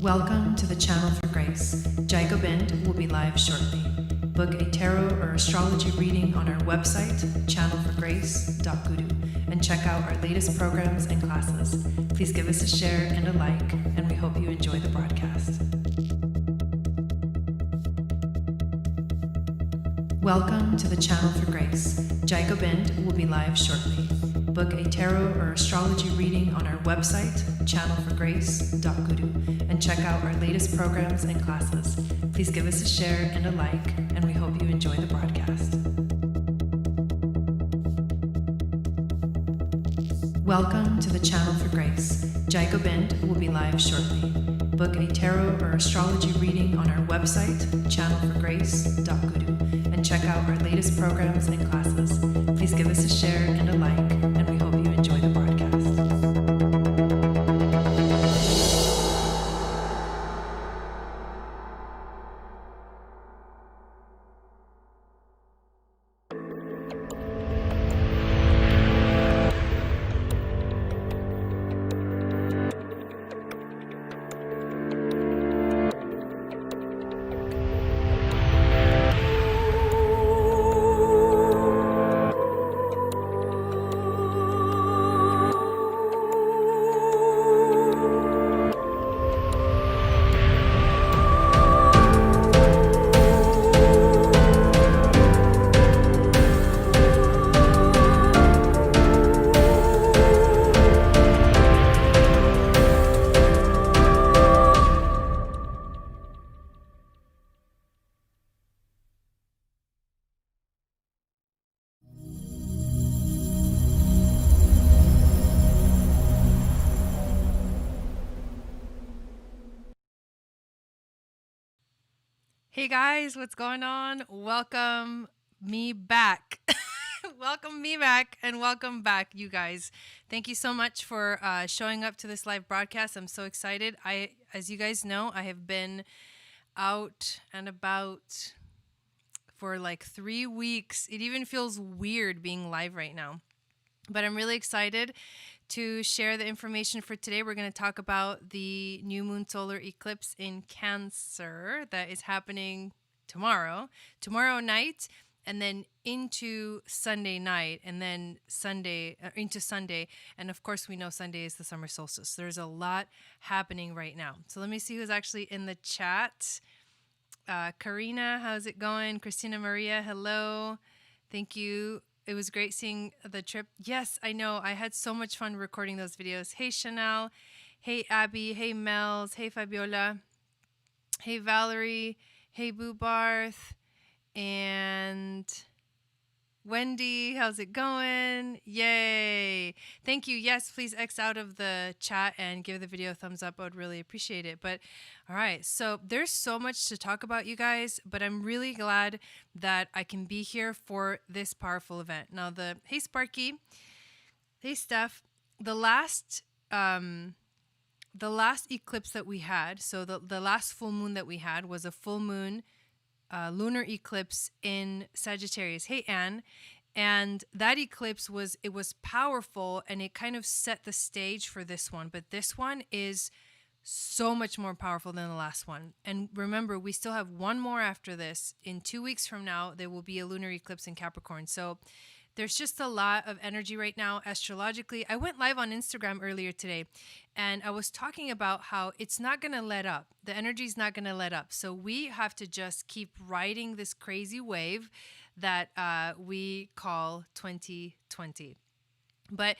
Welcome to the Channel for Grace. Gobind will be live shortly. Book a tarot or astrology reading on our website, channelforgrace.guru, and check out our latest programs and classes. Please give us a share and a like, and we hope you enjoy the broadcast. Welcome to the Channel for Grace. Gobind will be live shortly. Book a tarot or astrology reading on our website, channelforgrace.guru, and check out our latest programs and classes. Please give us a share and a like, and we hope you enjoy the broadcast. Welcome to the Channel for Grace. Gobind will be live shortly. Book a tarot or astrology reading on our website, channelforgrace.guru, and check out our latest programs and classes. Please give us a share and a like, and we hope you enjoy the broadcast. Hey guys, what's going on? Welcome me back. Welcome me back and welcome back, you guys. Thank you so much for showing up to this live broadcast. I'm so excited. As you guys know, I have been out and about for like 3 weeks. It even feels weird being live right now, but I'm really excited to share the information for today. We're going to talk about the new moon solar eclipse in Cancer that is happening tomorrow night, and then into Sunday night, and then into Sunday. And of course, we know Sunday is the summer solstice. There's a lot happening right now. So let me see who's actually in the chat. Karina, how's it going? Christina Maria, hello. Thank you. It was great seeing the trip. Yes, I know. I had so much fun recording those videos. Hey, Chanel. Hey, Abby. Hey, Mels. Hey, Fabiola. Hey, Valerie. Hey, Boo Barth. And Wendy, how's it going? Yay. Thank you. Yes, please X out of the chat and give the video a thumbs up. I would really appreciate it. But all right, so there's so much to talk about, you guys, but I'm really glad that I can be here for this powerful event. Now, hey, Sparky. Hey, Steph. The last eclipse that we had, so the last full moon that we had was a full moon lunar eclipse in Sagittarius. Hey, Anne. And that eclipse was powerful, and it kind of set the stage for this one. But this one is so much more powerful than the last one. And remember, we still have one more after this. In 2 weeks from now, there will be a lunar eclipse in Capricorn. So there's just a lot of energy right now astrologically. I went live on Instagram earlier today, and I was talking about how it's not going to let up. The energy is not going to let up. So we have to just keep riding this crazy wave that we call 2020. But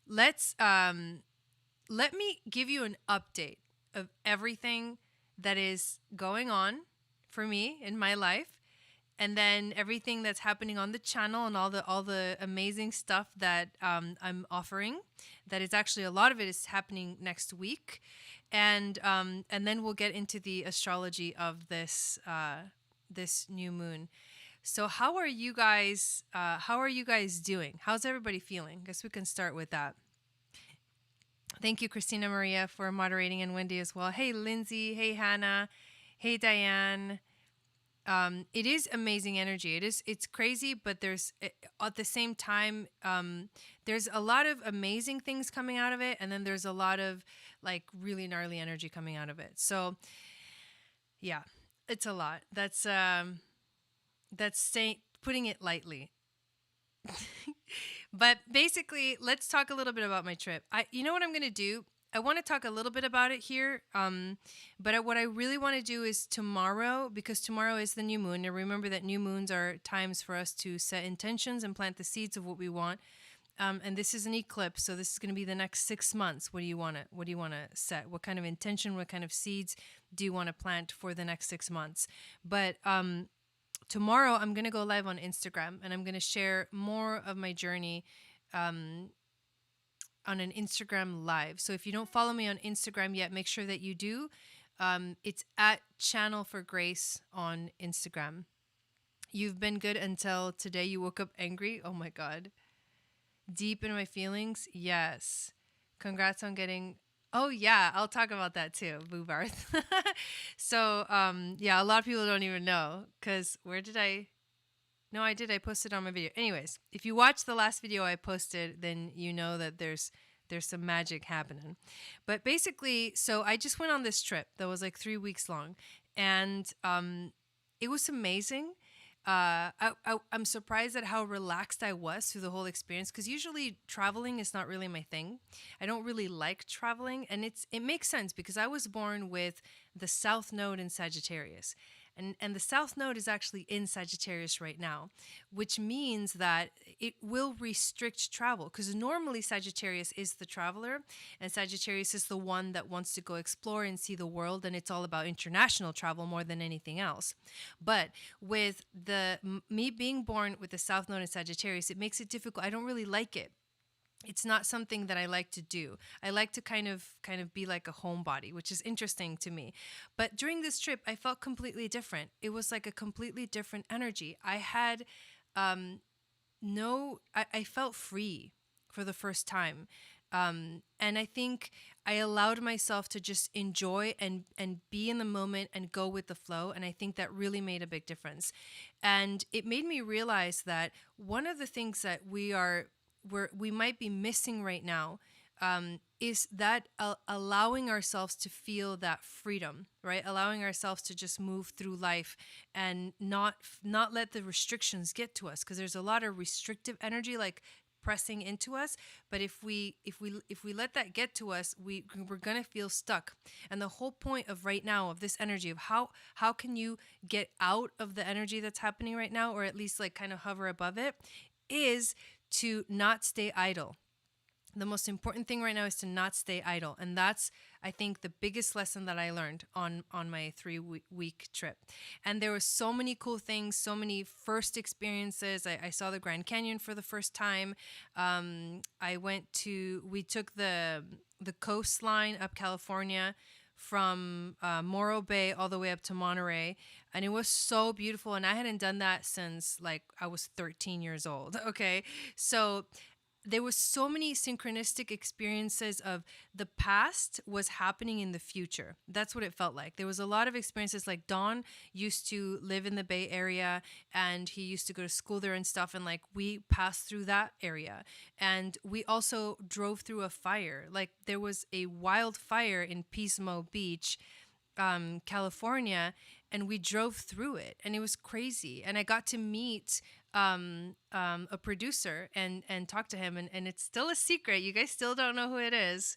let me give you an update of everything that is going on for me in my life, and then everything that's happening on the channel and all the amazing stuff that I'm offering. That is actually, a lot of it is happening next week, and then we'll get into the astrology of this new moon. So how are you guys? Doing? How's everybody feeling? I guess we can start with that. Thank you, Christina Maria, for moderating, and Wendy as well. Hey, Lindsay. Hey, Hannah. Hey, Diane. It is amazing energy. It's crazy, but there's at the same time, there's a lot of amazing things coming out of it. And then there's a lot of like really gnarly energy coming out of it. So yeah, it's a lot. That's saying, putting it lightly. But basically, let's talk a little bit about my trip. You know what I'm going to do? I want to talk a little bit about it here. But what I really want to do is tomorrow, because tomorrow is the new moon. And remember that new moons are times for us to set intentions and plant the seeds of what we want. And this is an eclipse, so this is going to be the next 6 months. What do you want to set? What kind of intention? What kind of seeds do you want to plant for the next 6 months? But tomorrow I'm going to go live on Instagram, and I'm going to share more of my journey on an Instagram live. So if you don't follow me on Instagram yet, make sure that you do. It's at Channel for Grace on Instagram. You've been good until today. You woke up angry. Oh my God. Deep in my feelings. Yes. Congrats on getting... Oh yeah, I'll talk about that too, Boo Barth. So, yeah, a lot of people don't even know, because where did I... No, I did. I posted on my video. Anyways, if you watch the last video I posted, then you know that there's some magic happening. But basically, so I just went on this trip that was like 3 weeks long, and it was amazing. I'm surprised at how relaxed I was through the whole experience, because usually traveling is not really my thing. I don't really like traveling, and it makes sense because I was born with the South Node in Sagittarius. And the South Node is actually in Sagittarius right now, which means that it will restrict travel, because normally Sagittarius is the traveler, and Sagittarius is the one that wants to go explore and see the world, and it's all about international travel more than anything else. But with me being born with the South Node in Sagittarius, it makes it difficult. I don't really like it. It's not something that I like to do. I like to kind of be like a homebody, which is interesting to me. But during this trip, I felt completely different. It was like a completely different energy. I had I felt free for the first time. And I think I allowed myself to just enjoy and be in the moment and go with the flow. And I think that really made a big difference. And it made me realize that one of the things that we might be missing right now is that allowing ourselves to feel that freedom, right? Allowing ourselves to just move through life and not let the restrictions get to us, because there's a lot of restrictive energy like pressing into us. But if we let that get to us, we're gonna feel stuck. And the whole point of right now, of this energy, of how can you get out of the energy that's happening right now, or at least like kind of hover above it, is to not stay idle. The most important thing right now is to not stay idle. And that's, I think, the biggest lesson that I learned on my 3-week trip. And there were so many cool things, so many first experiences. I saw the Grand Canyon for the first time. We took the coastline up California from Morro Bay all the way up to Monterey. And it was so beautiful. And I hadn't done that since like I was 13 years old. Okay. So there was so many synchronistic experiences of the past was happening in the future. That's what it felt like. There was a lot of experiences, like Don used to live in the Bay Area and he used to go to school there and stuff. And like we passed through that area, and we also drove through a fire. Like there was a wildfire in Pismo Beach, California, and we drove through it, and it was crazy. And I got to meet a producer and talk to him, and it's still a secret. You guys still don't know who it is,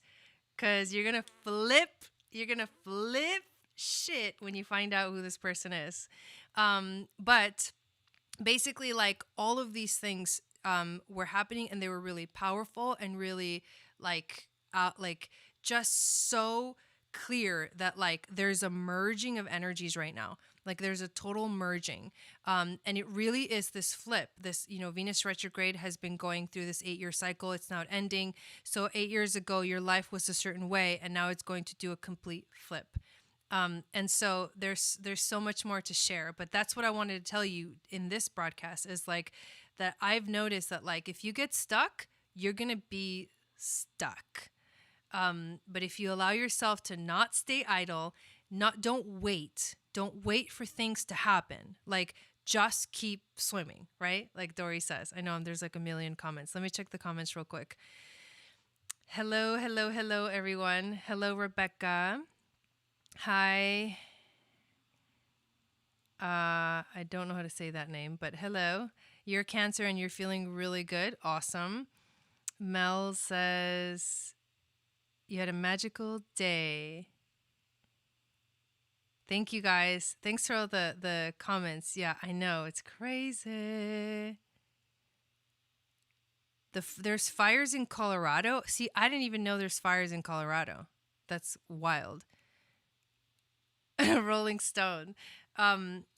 because you're gonna flip shit when you find out who this person is. But basically, like, all of these things were happening, and they were really powerful and really like just so clear that like there's a merging of energies right now. Like there's a total merging. And it really is this flip. This, Venus retrograde has been going through this 8-year cycle. It's now ending. So 8 years ago, your life was a certain way, and now it's going to do a complete flip. And so there's so much more to share, but that's what I wanted to tell you in this broadcast, is like that I've noticed that like if you get stuck, you're going to be stuck. But if you allow yourself to not stay idle, don't wait for things to happen. Like just keep swimming, right? Like Dory says. I know there's like a million comments. Let me check the comments real quick. Hello, hello, hello, everyone. Hello, Rebecca. Hi. I don't know how to say that name, but hello. You're Cancer and you're feeling really good. Awesome. Mel says you had a magical day. Thank you guys. Thanks for all the comments. Yeah, I know. It's crazy. There's fires in Colorado. See, I didn't even know there's fires in Colorado. That's wild. Rolling Stone.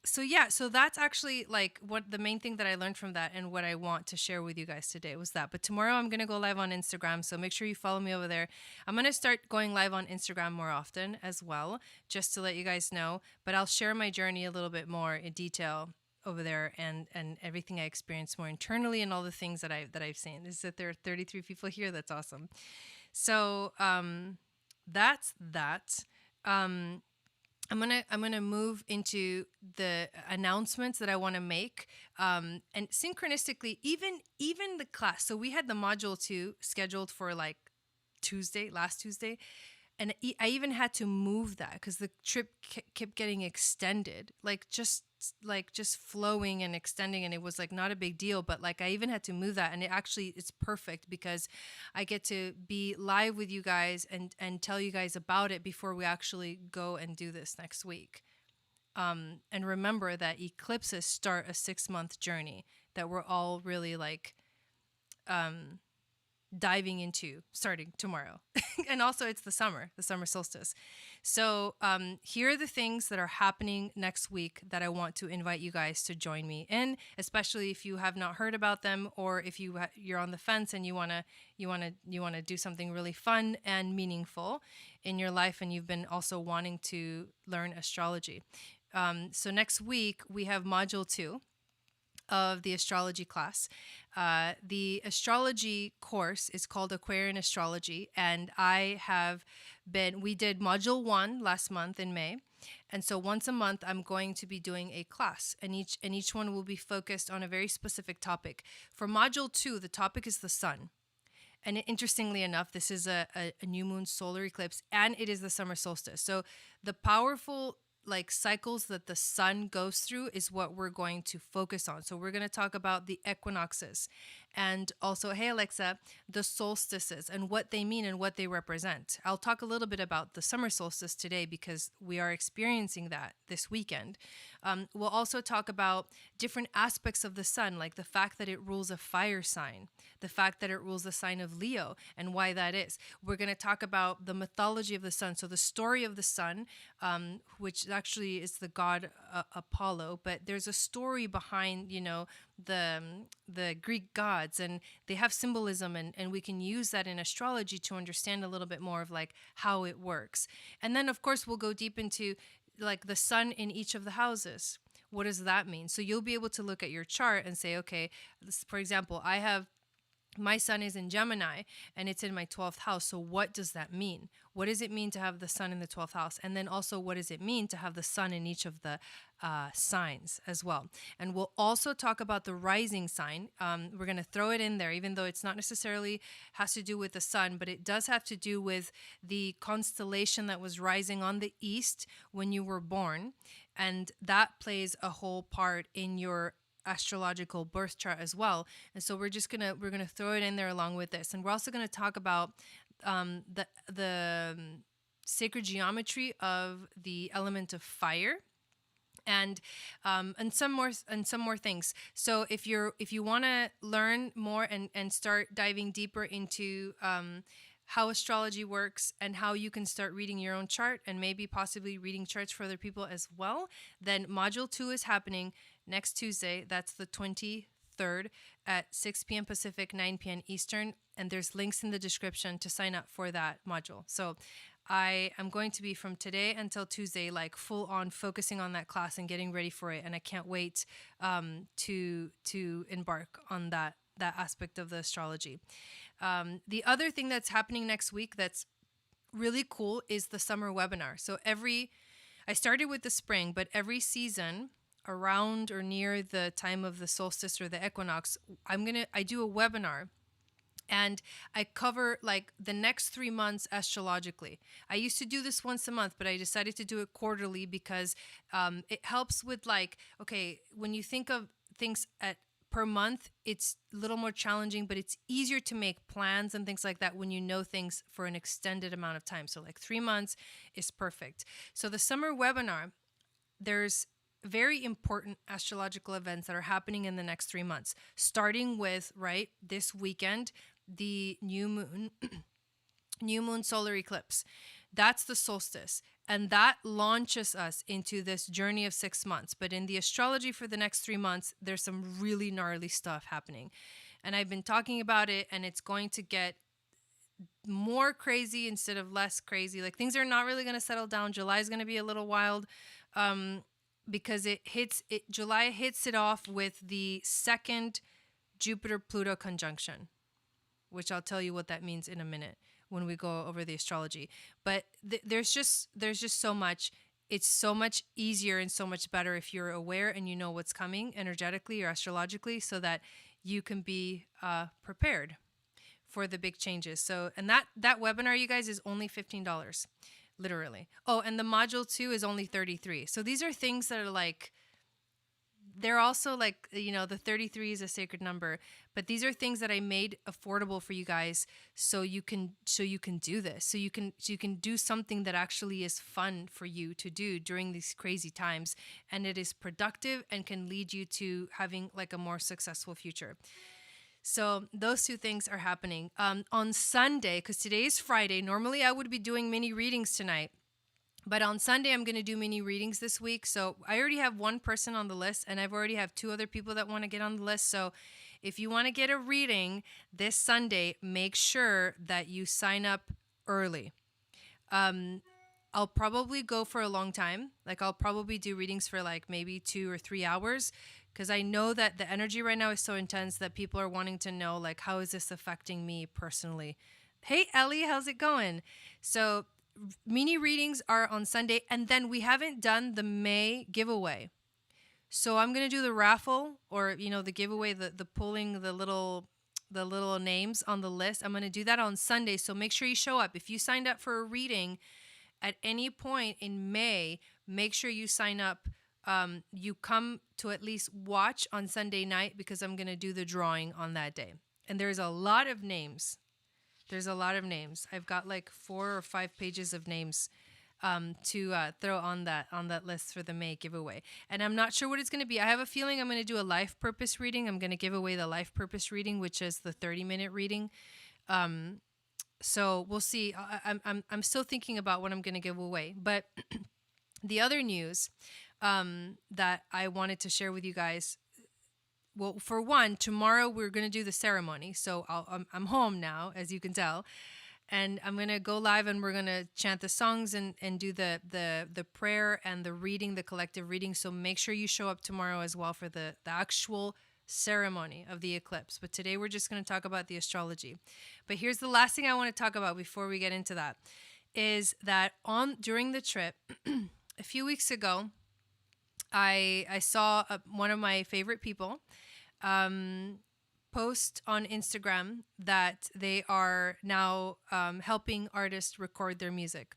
So that's actually like what the main thing that I learned from that and what I want to share with you guys today was that. But tomorrow I'm going to go live on Instagram, so make sure you follow me over there. I'm going to start going live on Instagram more often as well, just to let you guys know, but I'll share my journey a little bit more in detail over there and everything I experienced more internally and all the things that I've seen. Is that there are 33 people here? That's awesome. So that's that. I'm gonna move into the announcements that I want to make, and synchronistically, even the class. So we had the module 2 scheduled for like last Tuesday, and I even had to move that because the trip kept getting extended, like just flowing and extending, and it was like not a big deal, but like I even had to move that, and it's perfect because I get to be live with you guys and tell you guys about it before we actually go and do this next week. And remember that eclipses start a 6-month journey that we're all really like diving into starting tomorrow. And also it's the summer solstice. So here are the things that are happening next week that I want to invite you guys to join me in, especially if you have not heard about them, or if you're on the fence and you want to do something really fun and meaningful in your life, and you've been also wanting to learn astrology. So next week we have module 2 of the astrology class. The astrology course is called AQUARIAN Astrology, and we did module 1 last month in May. And so once a month, I'm going to be doing a class, and each one will be focused on a very specific topic. For module 2, the topic is the sun. And interestingly enough, this is a new moon solar eclipse, and it is the summer solstice. So the powerful like cycles that the sun goes through is what we're going to focus on. So we're going to talk about the equinoxes, and also, hey Alexa, the solstices and what they mean and what they represent. I'll talk a little bit about the summer solstice today because we are experiencing that this weekend. We'll also talk about different aspects of the sun, like the fact that it rules a fire sign, the fact that it rules the sign of Leo, and why that is. We're going to talk about the mythology of the sun, so the story of the sun, which actually is the god Apollo, but there's a story behind, the Greek gods, and they have symbolism, and we can use that in astrology to understand a little bit more of like how it works. And then of course we'll go deep into like the sun in each of the houses. What does that mean? So you'll be able to look at your chart and say, okay, for example, my sun is in Gemini and it's in my 12th house. So what does that mean? What does it mean to have the sun in the 12th house? And then also, what does it mean to have the sun in each of the signs as well? And we'll also talk about the rising sign. We're going to throw it in there, even though it's not necessarily has to do with the sun, but it does have to do with the constellation that was rising on the east when you were born. And that plays a whole part in your astrological birth chart as well. And so we're gonna throw it in there along with this. And we're also gonna talk about the sacred geometry of the element of fire, and some more things. So if you want to learn more and start diving deeper into how astrology works and how you can start reading your own chart and maybe possibly reading charts for other people as well, then module 2 is happening next Tuesday. That's the 23rd at 6 p.m. Pacific, 9 p.m. Eastern. And there's links in the description to sign up for that module. So I am going to be from today until Tuesday, like full on focusing on that class and getting ready for it. And I can't wait to embark on that aspect of the astrology. The other thing that's happening next week that's really cool is the summer webinar. So I started with the spring, but every season around or near the time of the solstice or the equinox, I do a webinar And I cover like the next 3 months astrologically. I used to do this once a month, but I decided to do it quarterly because it helps with like, okay, when you think of things at per month, it's a little more challenging, but it's easier to make plans and things like that when you know things for an extended amount of time. So like 3 months is perfect. So the summer webinar, there's very important astrological events that are happening in the next 3 months, starting with, right, this weekend, the new moon, new moon solar eclipse. That's the solstice. And that launches us into this journey of 6 months. But in the astrology for the next 3 months, there's some really gnarly stuff happening. And I've been talking about it, and it's going to get more crazy instead of less crazy. Like things are not really going to settle down. July is going to be a little wild. Because July hits it off with the second Jupiter-Pluto conjunction, which I'll tell you what that means in a minute when we go over the astrology. But there's just so much. It's so much easier and so much better if you're aware and you know what's coming energetically or astrologically, so that you can be prepared for the big changes. So, and that webinar, you guys, is only $15. Literally. Oh, and the module 2 is only 33. So these are things that are like, they're also like, you know, the 33 is a sacred number, but these are things that I made affordable for you guys so you can do this. So you can do something that actually is fun for you to do during these crazy times, and it is productive and can lead you to having like a more successful future. So those two things are happening. On Sunday, because today is Friday, normally I would be doing mini readings tonight. But on Sunday, I'm going to do mini readings this week. So I already have one person on the list, and I've already have 2 other people that want to get on the list. So if you want to get a reading this Sunday, make sure that you sign up early. I'll probably go for a long time. Like I'll probably do readings for like maybe 2 or 3 hours, because I know that the energy right now is so intense that people are wanting to know, like, how is this affecting me personally? Hey, Ellie, how's it going? So mini readings are on Sunday, and then we haven't done the May giveaway. So I'm going to do the raffle, or, you know, the giveaway, the pulling the little names on the list. I'm going to do that on Sunday. So make sure you show up. If you signed up for a reading at any point in May, make sure you sign up. You come to at least watch on Sunday night, because I'm going to do the drawing on that day. And there's a lot of names. I've got like 4 or 5 pages of names to throw on that list for the May giveaway. And I'm not sure what it's going to be. I have a feeling I'm going to do a life purpose reading. I'm going to give away the life purpose reading, which is the 30-minute reading. So we'll see. I'm still thinking about what I'm going to give away. But the other news that I wanted to share with you guys. Well, for one, tomorrow we're going to do the ceremony. So I'm home now, as you can tell. And I'm going to go live, and we're going to chant the songs and do the prayer and the reading, the collective reading. So make sure you show up tomorrow as well for the actual ceremony of the eclipse. But today we're just going to talk about the astrology. But here's the last thing I want to talk about before we get into that, is that during the trip, a few weeks ago, I saw one of my favorite people post on Instagram that they are now helping artists record their music.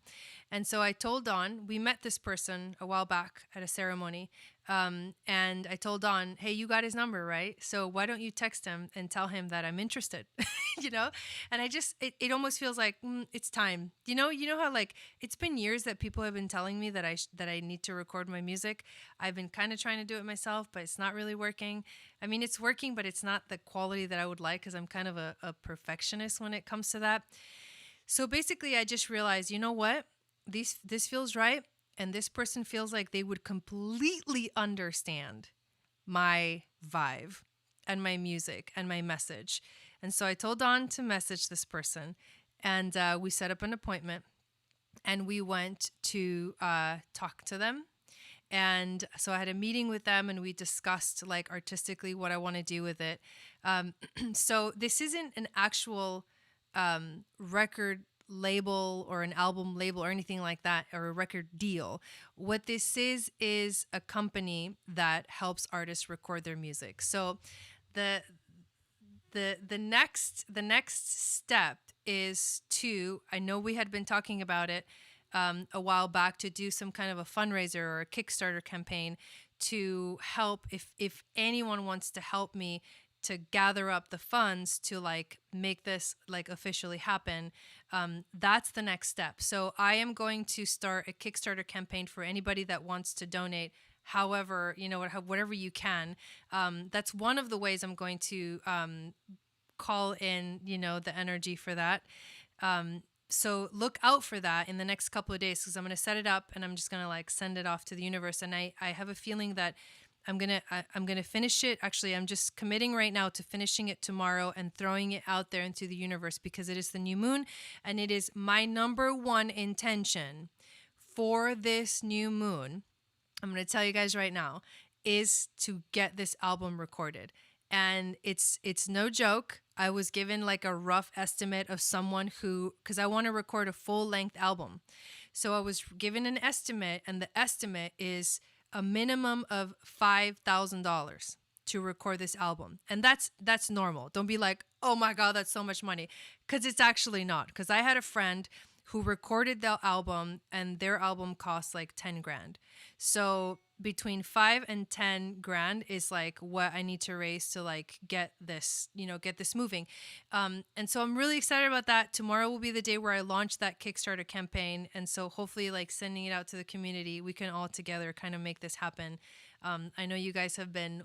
And so I told Dawn, we met this person a while back at a ceremony, and I told Dawn, hey, you got his number, right? So why don't you text him and tell him that I'm interested, you know? And it almost feels like it's time. You know how like it's been years that people have been telling me that I need to record my music. I've been kind of trying to do it myself, but it's not really working. I mean, it's working, but it's not the quality that I would like, because I'm kind of a perfectionist when it comes to that. So basically, I just realized, you know what? This feels right, and this person feels like they would completely understand my vibe and my music and my message. And so I told Dawn to message this person, and we set up an appointment, and we went to talk to them. And so I had a meeting with them, and we discussed like artistically what I want to do with it. So this isn't an actual record label or an album label or anything like that, or a record deal. What this is a company that helps artists record their music. So the the next step is to, I know we had been talking about it a while back, to do some kind of a fundraiser or a Kickstarter campaign to help, if anyone wants to help me to gather up the funds to like make this like officially happen. That's the next step. So I am going to start a Kickstarter campaign for anybody that wants to donate. However, whatever you can. That's one of the ways I'm going to call in, the energy for that. So look out for that in the next couple of days, because I'm going to set it up and I'm just going to like send it off to the universe. And I have a feeling that I'm going to finish it. Actually, I'm just committing right now to finishing it tomorrow and throwing it out there into the universe, because it is the new moon and it is my number one intention for this new moon. I'm going to tell you guys right now, is to get this album recorded. And it's no joke. I was given like a rough estimate of someone who, because I want to record a full length album. So I was given an estimate, and the estimate is a minimum of $5,000 to record this album. And that's normal. Don't be like, oh my God, that's so much money. Because it's actually not. Because I had a friend who recorded the album, and their album costs like 10 grand. So between 5 and 10 grand is like what I need to raise to like get this moving. And so I'm really excited about that. Tomorrow will be the day where I launch that Kickstarter campaign. And so hopefully like sending it out to the community, we can all together kind of make this happen. I know you guys have been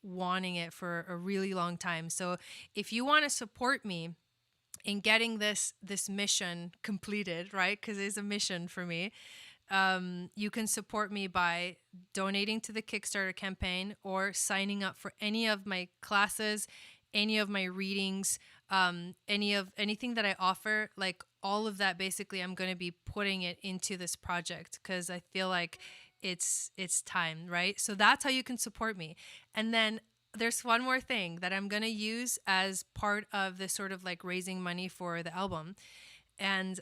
wanting it for a really long time. So if you want to support me in getting this mission completed, right? Because it's a mission for me. You can support me by donating to the Kickstarter campaign or signing up for any of my classes, any of my readings, anything that I offer. Like all of that, basically, I'm going to be putting it into this project because I feel like it's time, right? So that's how you can support me. And then there's one more thing that I'm going to use as part of this sort of like raising money for the album. And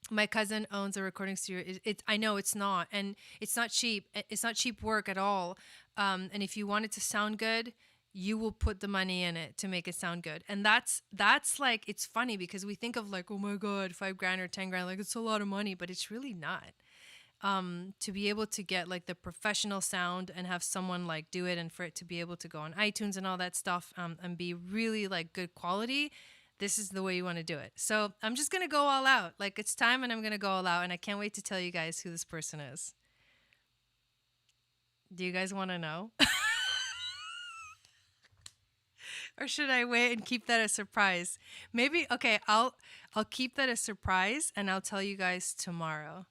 my cousin owns a recording studio. I know it's not, and it's not cheap. It's not cheap work at all. And if you want it to sound good, you will put the money in it to make it sound good. And that's like, it's funny because we think of like, oh my God, 5 grand or 10 grand, like it's a lot of money, but it's really not. To be able to get like the professional sound and have someone like do it, and for it to be able to go on iTunes and all that stuff, and be really like good quality, this is the way you want to do it. So I'm just going to go all out. Like it's time, and I'm going to go all out, and I can't wait to tell you guys who this person is. Do you guys want to know? Or should I wait and keep that a surprise? Maybe, okay, I'll keep that a surprise, and I'll tell you guys tomorrow.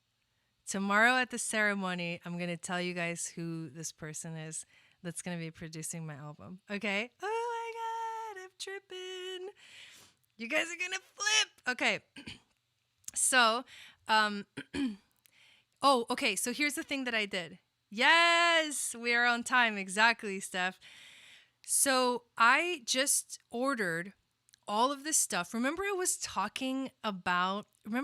Tomorrow at the ceremony, I'm going to tell you guys who this person is that's going to be producing my album. Okay? Oh my God, I'm tripping. You guys are going to flip. Okay. So, okay. So here's the thing that I did. Yes, we are on time. Exactly, Steph. So I just ordered all of this stuff. Remember I was talking about, oh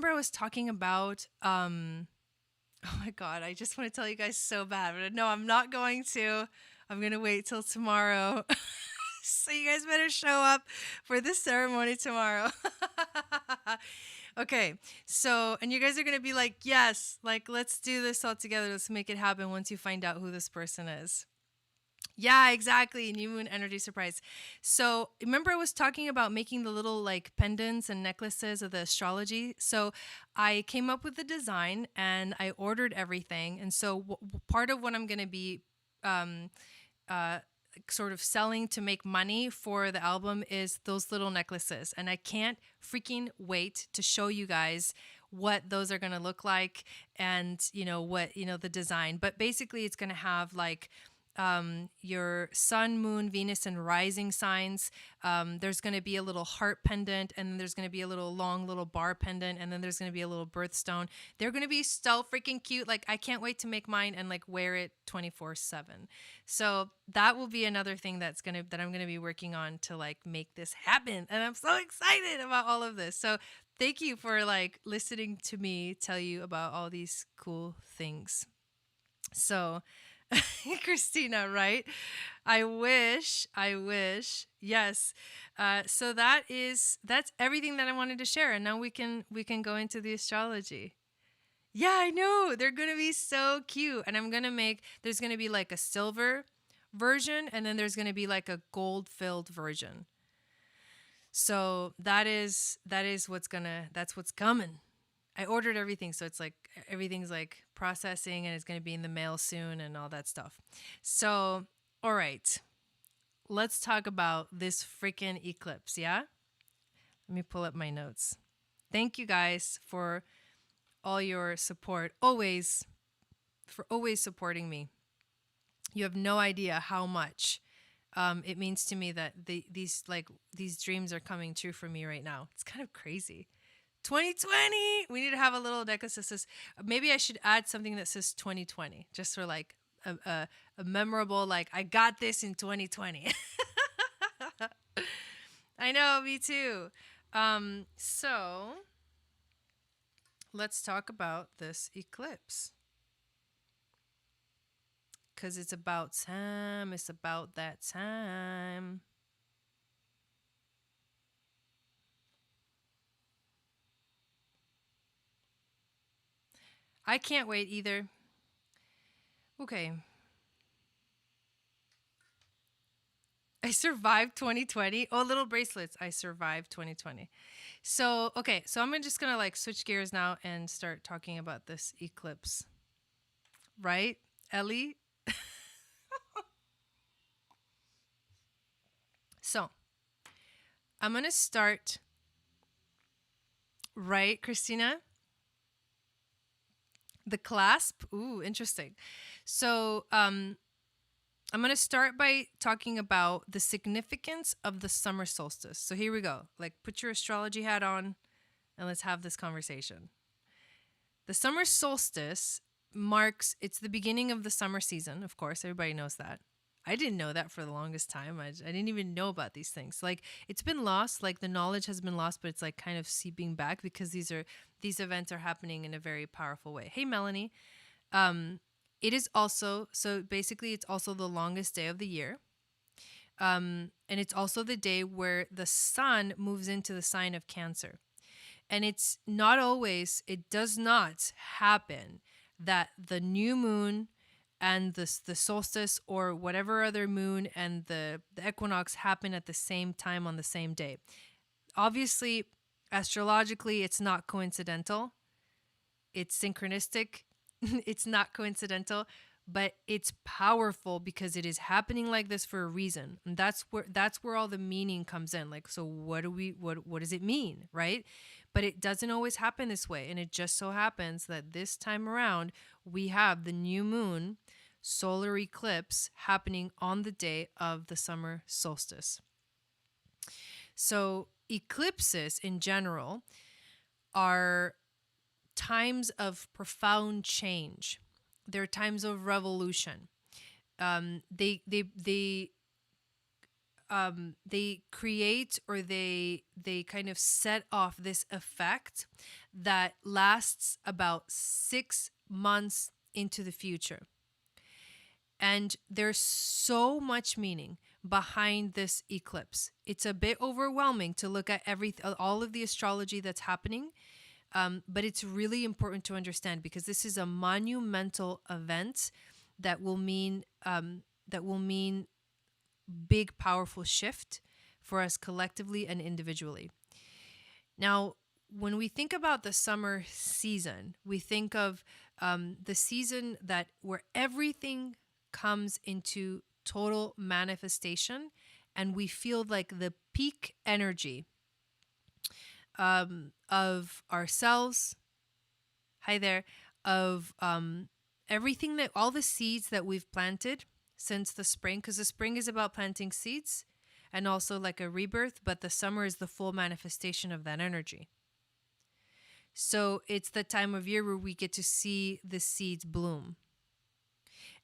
my God, I just want to tell you guys so bad, but no, I'm not going to. I'm going to wait till tomorrow. So you guys better show up for this ceremony tomorrow. Okay, so, and you guys are going to be like, yes, like, let's do this all together. Let's make it happen once you find out who this person is. Yeah, exactly. New moon energy surprise. So remember I was talking about making the little like pendants and necklaces of the astrology. So I came up with the design and I ordered everything. And so part of what I'm going to be sort of selling to make money for the album is those little necklaces. And I can't freaking wait to show you guys what those are going to look like and, the design. But basically it's going to have like your sun, moon, Venus, and rising signs. There's going to be a little heart pendant, and then there's going to be a long little bar pendant, and then there's going to be a little birthstone. They're going to be so freaking cute. Like, I can't wait to make mine and like wear it 24/7. So that will be another thing that I'm going to be working on to like make this happen. And I'm so excited about all of this. So thank you for like listening to me tell you about all these cool things. So Christina, right? I wish. Yes. So that's everything that I wanted to share, and now we can go into the astrology. Yeah, I know. They're going to be so cute. And there's going to be like a silver version, and then there's going to be like a gold filled version. So that's what's coming. I ordered everything, so it's like everything's like processing, and it's going to be in the mail soon and all that stuff. So, all right. Let's talk about this freaking eclipse, yeah? Let me pull up my notes. Thank you guys for all your support, always supporting me. You have no idea how much it means to me that these dreams are coming true for me right now. It's kind of crazy. 2020. We need to have a little deck that says, maybe I should add something that says 2020, just for like a memorable, like, I got this in 2020. I know, me too. So let's talk about this eclipse. Because it's about time. It's about that time. I can't wait either. Okay. I survived 2020. Oh, little bracelets. I survived 2020. So, okay. So I'm just going to like switch gears now and start talking about this eclipse. Right, Ellie? So, I'm going to start, right, Christina? The clasp. Ooh, interesting. So, I'm going to start by talking about the significance of the summer solstice. So here we go. Like, put your astrology hat on and let's have this conversation. The summer solstice it's the beginning of the summer season. Of course, everybody knows that. I didn't know that for the longest time. I didn't even know about these things. Like, it's been lost. Like, the knowledge has been lost, but it's like kind of seeping back because these events are happening in a very powerful way. Hey, Melanie. It is also, so basically it's also the longest day of the year. And it's also the day where the sun moves into the sign of Cancer. And it does not happen that the new moon and the solstice or whatever other moon and the equinox happen at the same time on the same day. Obviously, astrologically, it's not coincidental. It's synchronistic. It's not coincidental, but it's powerful because it is happening like this for a reason. And that's where all the meaning comes in. Like, so what does it mean, right? But it doesn't always happen this way. And it just so happens that this time around, we have the new moon solar eclipse happening on the day of the summer solstice. So eclipses in general are times of profound change. They're times of revolution. They create, or they kind of set off this effect that lasts about 6 months into the future. And there's so much meaning behind this eclipse. It's a bit overwhelming to look at all of the astrology that's happening. But it's really important to understand because this is a monumental event that will mean big, powerful shift for us collectively and individually. Now, when we think about the summer season, we think of the season where everything comes into total manifestation, and we feel like the peak energy of ourselves. Hi there. Of everything all the seeds that we've planted since the spring, because the spring is about planting seeds and also like a rebirth, but the summer is the full manifestation of that energy. So it's the time of year where we get to see the seeds bloom.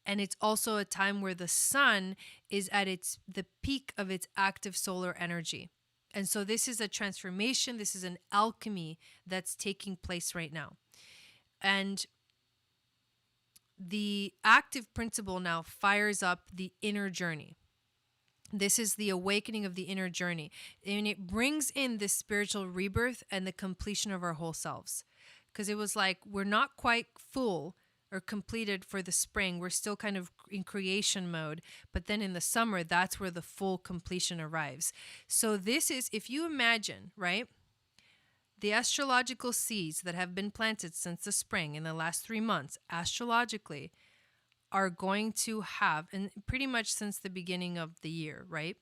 And it's also a time where the sun is at the peak of its active solar energy. And so this is a transformation. This is an alchemy that's taking place right now. And the active principle now fires up the inner journey. This is the awakening of the inner journey. And it brings in this spiritual rebirth and the completion of our whole selves. Because it was like, we're not quite full or completed for the spring. We're still kind of in creation mode. But then in the summer, that's where the full completion arrives. So this is, if you imagine, right? The astrological seeds that have been planted since the spring in the last 3 months, astrologically, are going to have, and pretty much since the beginning of the year, right?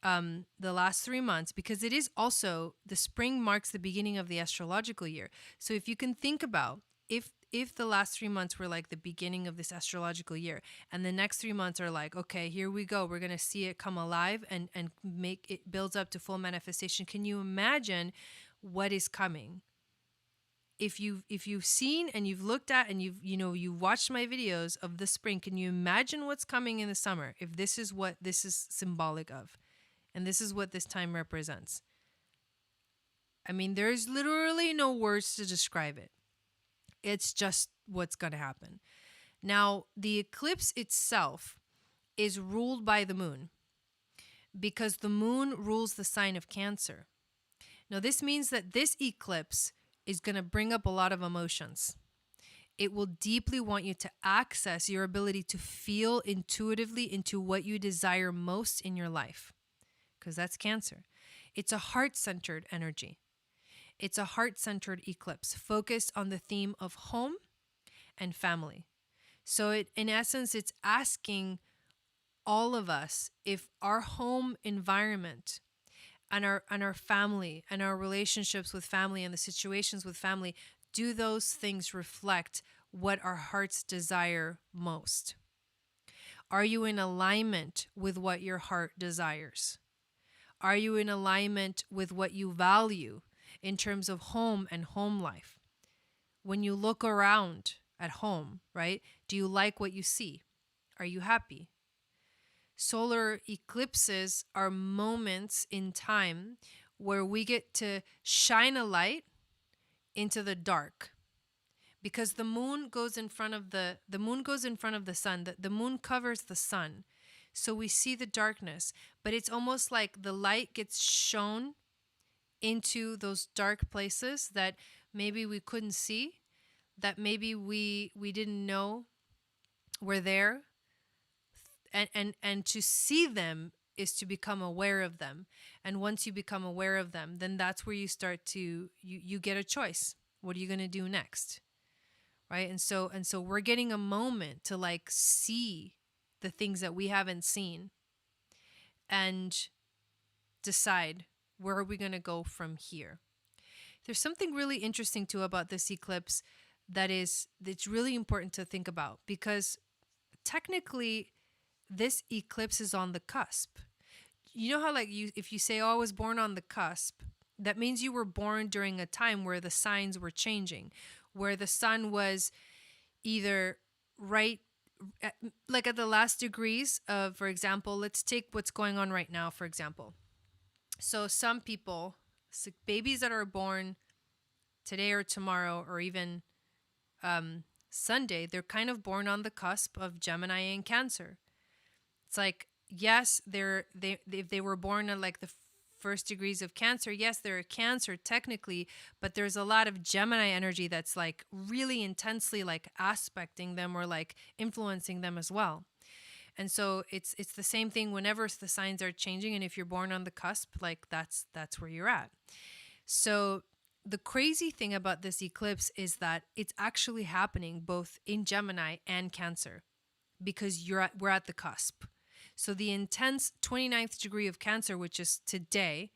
The last 3 months, because it is also, the spring marks the beginning of the astrological year. So if you can think about, if the last 3 months were like the beginning of this astrological year, and the next 3 months are like, okay, here we go, we're going to see it come alive and make it builds up to full manifestation. Can you imagine what is coming? If you've seen and you've looked at and you've watched my videos of the spring, can you imagine what's coming in the summer? If this is what this is symbolic of, and this is what this time represents. I mean, there's literally no words to describe it. It's just what's going to happen. Now, the eclipse itself is ruled by the moon, because the moon rules the sign of Cancer. Now, this means that this eclipse is going to bring up a lot of emotions. It will deeply want you to access your ability to feel intuitively into what you desire most in your life, because that's Cancer. It's a heart-centered energy. It's a heart-centered eclipse focused on the theme of home and family. So in essence, it's asking all of us if our home environment and our family and our relationships with family and the situations with family, do those things reflect what our hearts desire most? Are you in alignment with what your heart desires? Are you in alignment with what you value in terms of home and home life? When you look around at home, right? Do you like what you see? Are you happy? Solar eclipses are moments in time where we get to shine a light into the dark, because the moon goes in front of the sun. The moon covers the sun, so we see the darkness, but it's almost like the light gets shown into those dark places that maybe we couldn't see, that maybe we didn't know were there. And to see them is to become aware of them. And once you become aware of them, then that's where you start to, you get a choice. What are you going to do next? Right? And so we're getting a moment to like see the things that we haven't seen and decide, where are we going to go from here? There's something really interesting too about this eclipse that's really important to think about, because technically this eclipse is on the cusp. You know how if you say, oh, I was born on the cusp, that means you were born during a time where the signs were changing, where the sun was either right, at the last degrees of, for example, let's take what's going on right now, for example. So some people, babies that are born today or tomorrow or even Sunday, they're kind of born on the cusp of Gemini and Cancer. It's like, yes, if they were born at like the first degrees of Cancer, yes, they're a Cancer technically, but there's a lot of Gemini energy that's like really intensely like aspecting them or like influencing them as well. And so it's the same thing whenever the signs are changing, and if you're born on the cusp, like that's where you're at. So the crazy thing about this eclipse is that it's actually happening both in Gemini and Cancer, because we're at the cusp. So the intense 29th degree of Cancer, which is today,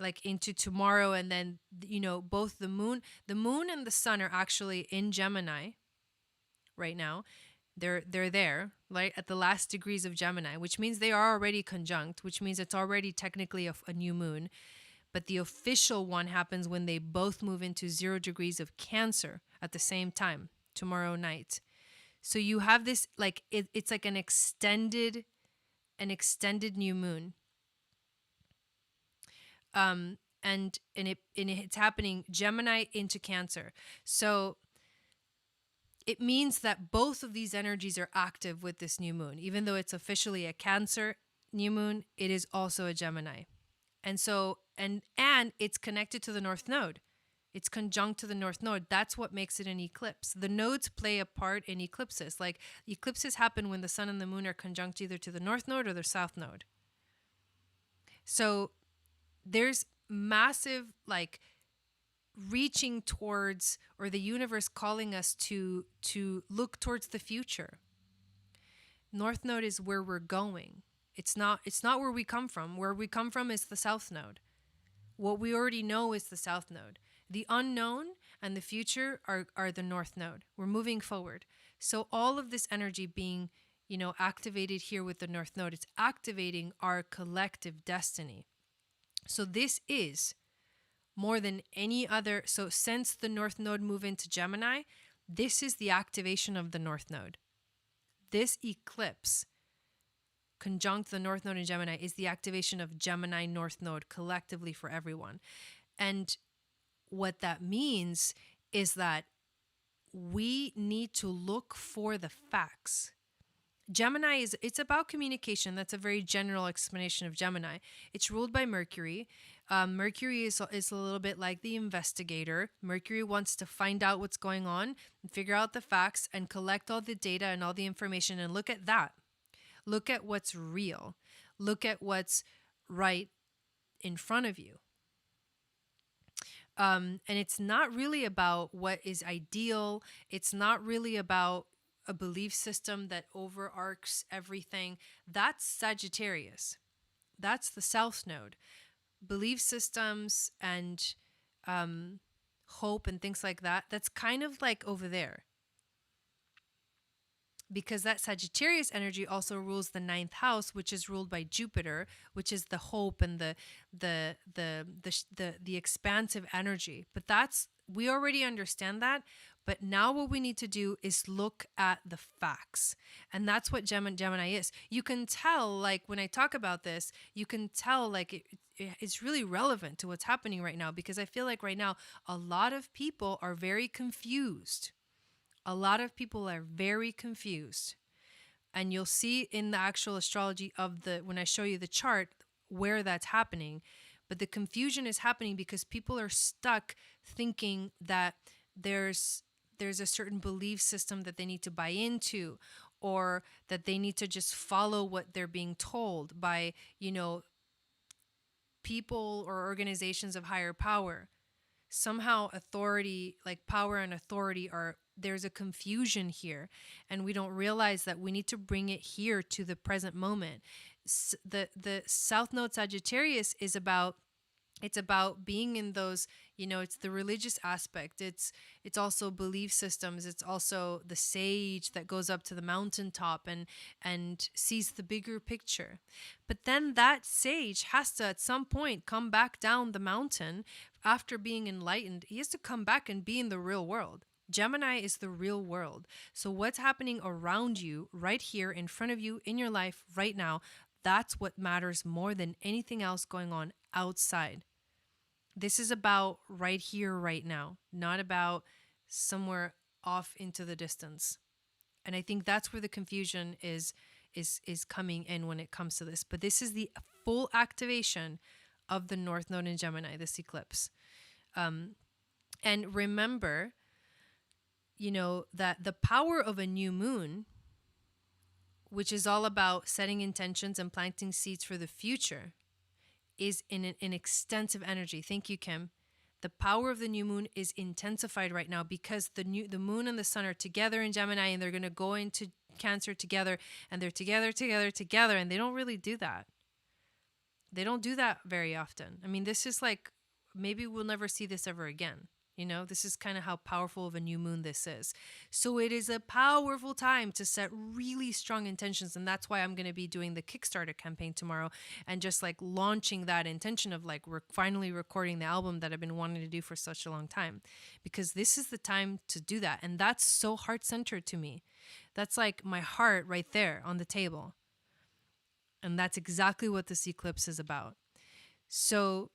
like into tomorrow, and then, both the moon and the sun are actually in Gemini right now. They're there, right, at the last degrees of Gemini, which means they are already conjunct, which means it's already technically a new moon. But the official one happens when they both move into 0 degrees of Cancer at the same time, tomorrow night. So you have this, like, it's like an extended new moon. And it's happening Gemini into Cancer. So it means that both of these energies are active with this new moon. Even though it's officially a Cancer new moon, it is also a Gemini. And so, and it's connected to the North Node. It's conjunct to the North Node. That's what makes it an eclipse. The nodes play a part in eclipses. Like, eclipses happen when the sun and the moon are conjunct either to the North Node or the South Node. So there's massive, like, reaching towards, or the universe calling us to look towards the future. North Node is where we're going. It's not where we come from. Where we come from is the South Node. What we already know is the South Node. The unknown and the future are the North Node. We're moving forward. So all of this energy being, activated here with the North Node, it's activating our collective destiny. So this is more than any other. So since the North Node moved into Gemini, this is the activation of the North Node. This eclipse conjunct the North Node in Gemini is the activation of Gemini North Node collectively for everyone. And what that means is that we need to look for the facts. Gemini it's about communication. That's a very general explanation of Gemini. It's ruled by Mercury. Mercury is a little bit like the investigator. Mercury wants to find out what's going on and figure out the facts and collect all the data and all the information and look at that. Look at what's real. Look at what's right in front of you. And it's not really about what is ideal. It's not really about a belief system that overarches everything. That's Sagittarius. That's the South Node. Belief systems and hope and things like that, that's kind of like over there. Because that Sagittarius energy also rules the ninth house, which is ruled by Jupiter, which is the hope and the expansive energy. But we already understand that. But now what we need to do is look at the facts. And that's what Gemini is. You can tell, like, when I talk about this, you can tell, like, it's really relevant to what's happening right now, because I feel like right now a lot of people are very confused. A lot of people are very confused. And you'll see in the actual astrology when I show you the chart where that's happening. But the confusion is happening because people are stuck thinking that there's a certain belief system that they need to buy into, or that they need to just follow what they're being told by, people or organizations of higher power. Somehow authority, like power and authority, there's a confusion here, and we don't realize that we need to bring it here to the present moment. The South Node Sagittarius is about being in those, it's the religious aspect. It's also belief systems. It's also the sage that goes up to the mountaintop and sees the bigger picture. But then that sage has to at some point come back down the mountain after being enlightened. He has to come back and be in the real world. Gemini is the real world. So what's happening around you, right here in front of you, in your life right now, that's what matters more than anything else going on outside. This is about right here, right now, not about somewhere off into the distance. And I think that's where the confusion is coming in when it comes to this. But this is the full activation of the North Node in Gemini, this eclipse. And remember, that the power of a new moon, which is all about setting intentions and planting seeds for the future, is in an extensive energy. Thank you, Kim. The power of the new moon is intensified right now because the moon and the sun are together in Gemini, and they're going to go into Cancer together, and they're together, and they don't really do that. They don't do that very often. I mean, this is like, maybe we'll never see this ever again. This is kind of how powerful of a new moon this is. So it is a powerful time to set really strong intentions. And that's why I'm going to be doing the Kickstarter campaign tomorrow and just like launching that intention of like, we're finally recording the album that I've been wanting to do for such a long time, because this is the time to do that. And that's so heart-centered to me. That's like my heart right there on the table. And that's exactly what this eclipse is about. So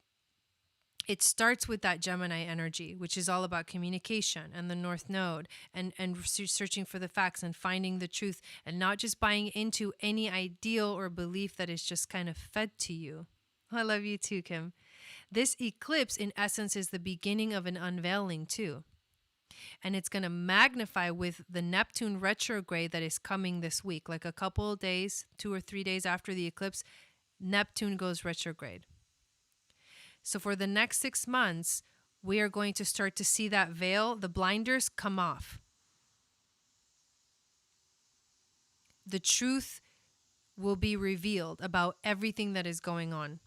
it starts with that Gemini energy, which is all about communication and the North Node and searching for the facts and finding the truth and not just buying into any ideal or belief that is just kind of fed to you. I love you too, Kim. This eclipse, in essence, is the beginning of an unveiling too. And it's going to magnify with the Neptune retrograde that is coming this week. Like a couple of days, 2 or 3 days after the eclipse, Neptune goes retrograde. So for the next 6 months, we are going to start to see that veil, the blinders come off. The truth will be revealed about everything that is going on.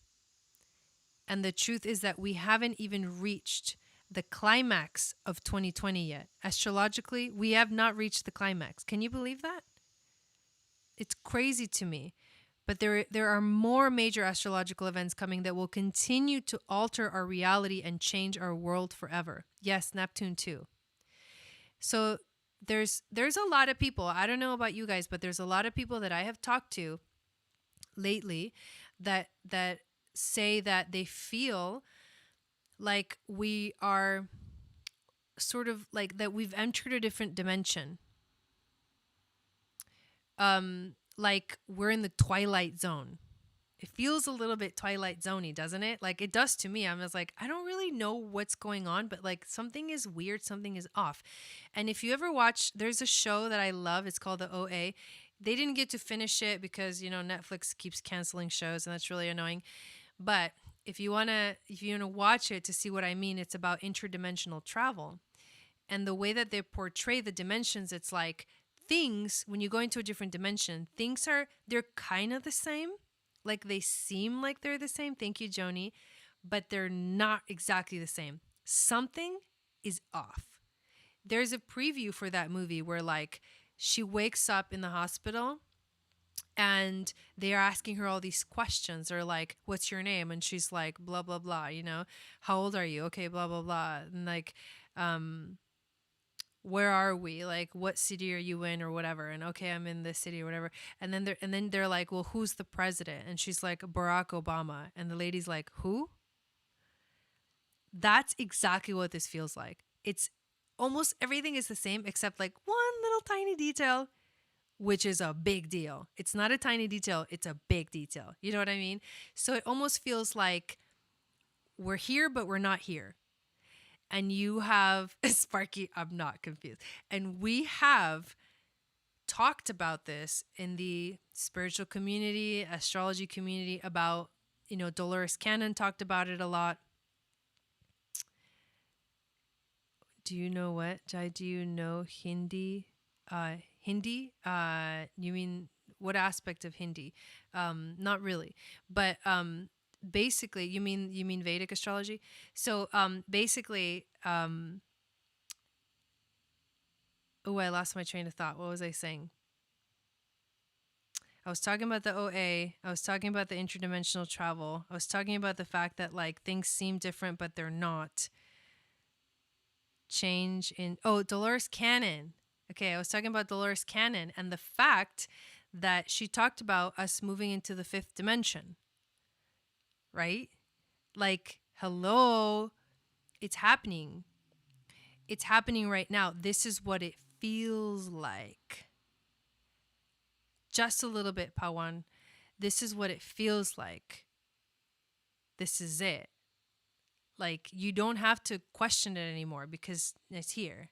And the truth is that we haven't even reached the climax of 2020 yet. Astrologically, we have not reached the climax. Can you believe that? It's crazy to me. But there are more major astrological events coming that will continue to alter our reality and change our world forever. Yes, Neptune too. So there's a lot of people, I don't know about you guys, but there's a lot of people that I have talked to lately that say that they feel like we are sort of like that we've entered a different dimension. Like we're in the twilight zone. It feels a little bit Twilight Zoney, doesn't it? Like it does to me. I'm just like, I don't really know what's going on, but like something is weird, something is off. And if you ever watch, there's a show that I love. It's called the OA. They didn't get to finish it because, you know, Netflix keeps canceling shows and that's really annoying. But if you wanna watch it to see what I mean, it's about interdimensional travel. And the way that they portray the dimensions, it's like things, when you go into a different dimension, they're kind of the same. Like they seem like they're the same. Thank you, Joni. But they're not exactly the same. Something is off. There's a preview for that movie where like she wakes up in the hospital and they're asking her all these questions. They're like, what's your name? And she's like, blah, blah, blah, you know, how old are you? Okay, blah, blah, blah. And like, where are we? Like, what city are you in or whatever? And okay, I'm in this city or whatever. And then they're like, well, who's the president? And she's like, Barack Obama. And the lady's like, who? That's exactly what this feels like. It's almost everything is the same except like one little tiny detail, which is a big deal. It's not a tiny detail. It's a big detail. You know what I mean? So it almost feels like we're here, but we're not here. And you have, Sparky, I'm not confused. And we have talked about this in the spiritual community, astrology community about, you know, Dolores Cannon talked about it a lot. Do you know what? Do you know Hindi? Hindi? You mean what aspect of Hindi? Not really. But basically, you mean Vedic astrology? So basically, oh, I lost my train of thought. What was I saying? I was talking about the OA. I was talking about the interdimensional travel. I was talking about the fact that like things seem different, but they're not. Dolores Cannon. Okay, I was talking about Dolores Cannon and the fact that she talked about us moving into the fifth dimension. Right? Like, hello, it's happening. It's happening right now. This is what it feels like. Just a little bit, Pawan. This is what it feels like. This is it. Like, you don't have to question it anymore because it's here.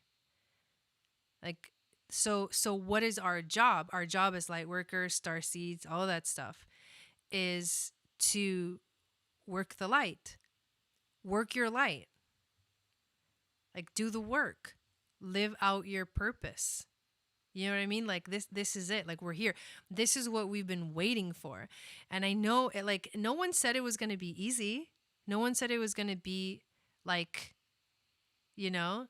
Like, so what is our job? Our job as light workers, star seeds, all that stuff is to work the light. Work your light. Like, do the work. Live out your purpose. You know what I mean? Like, this is it. Like, we're here. This is what we've been waiting for. And I know, like, no one said it was going to be easy. No one said it was going to be, like, you know,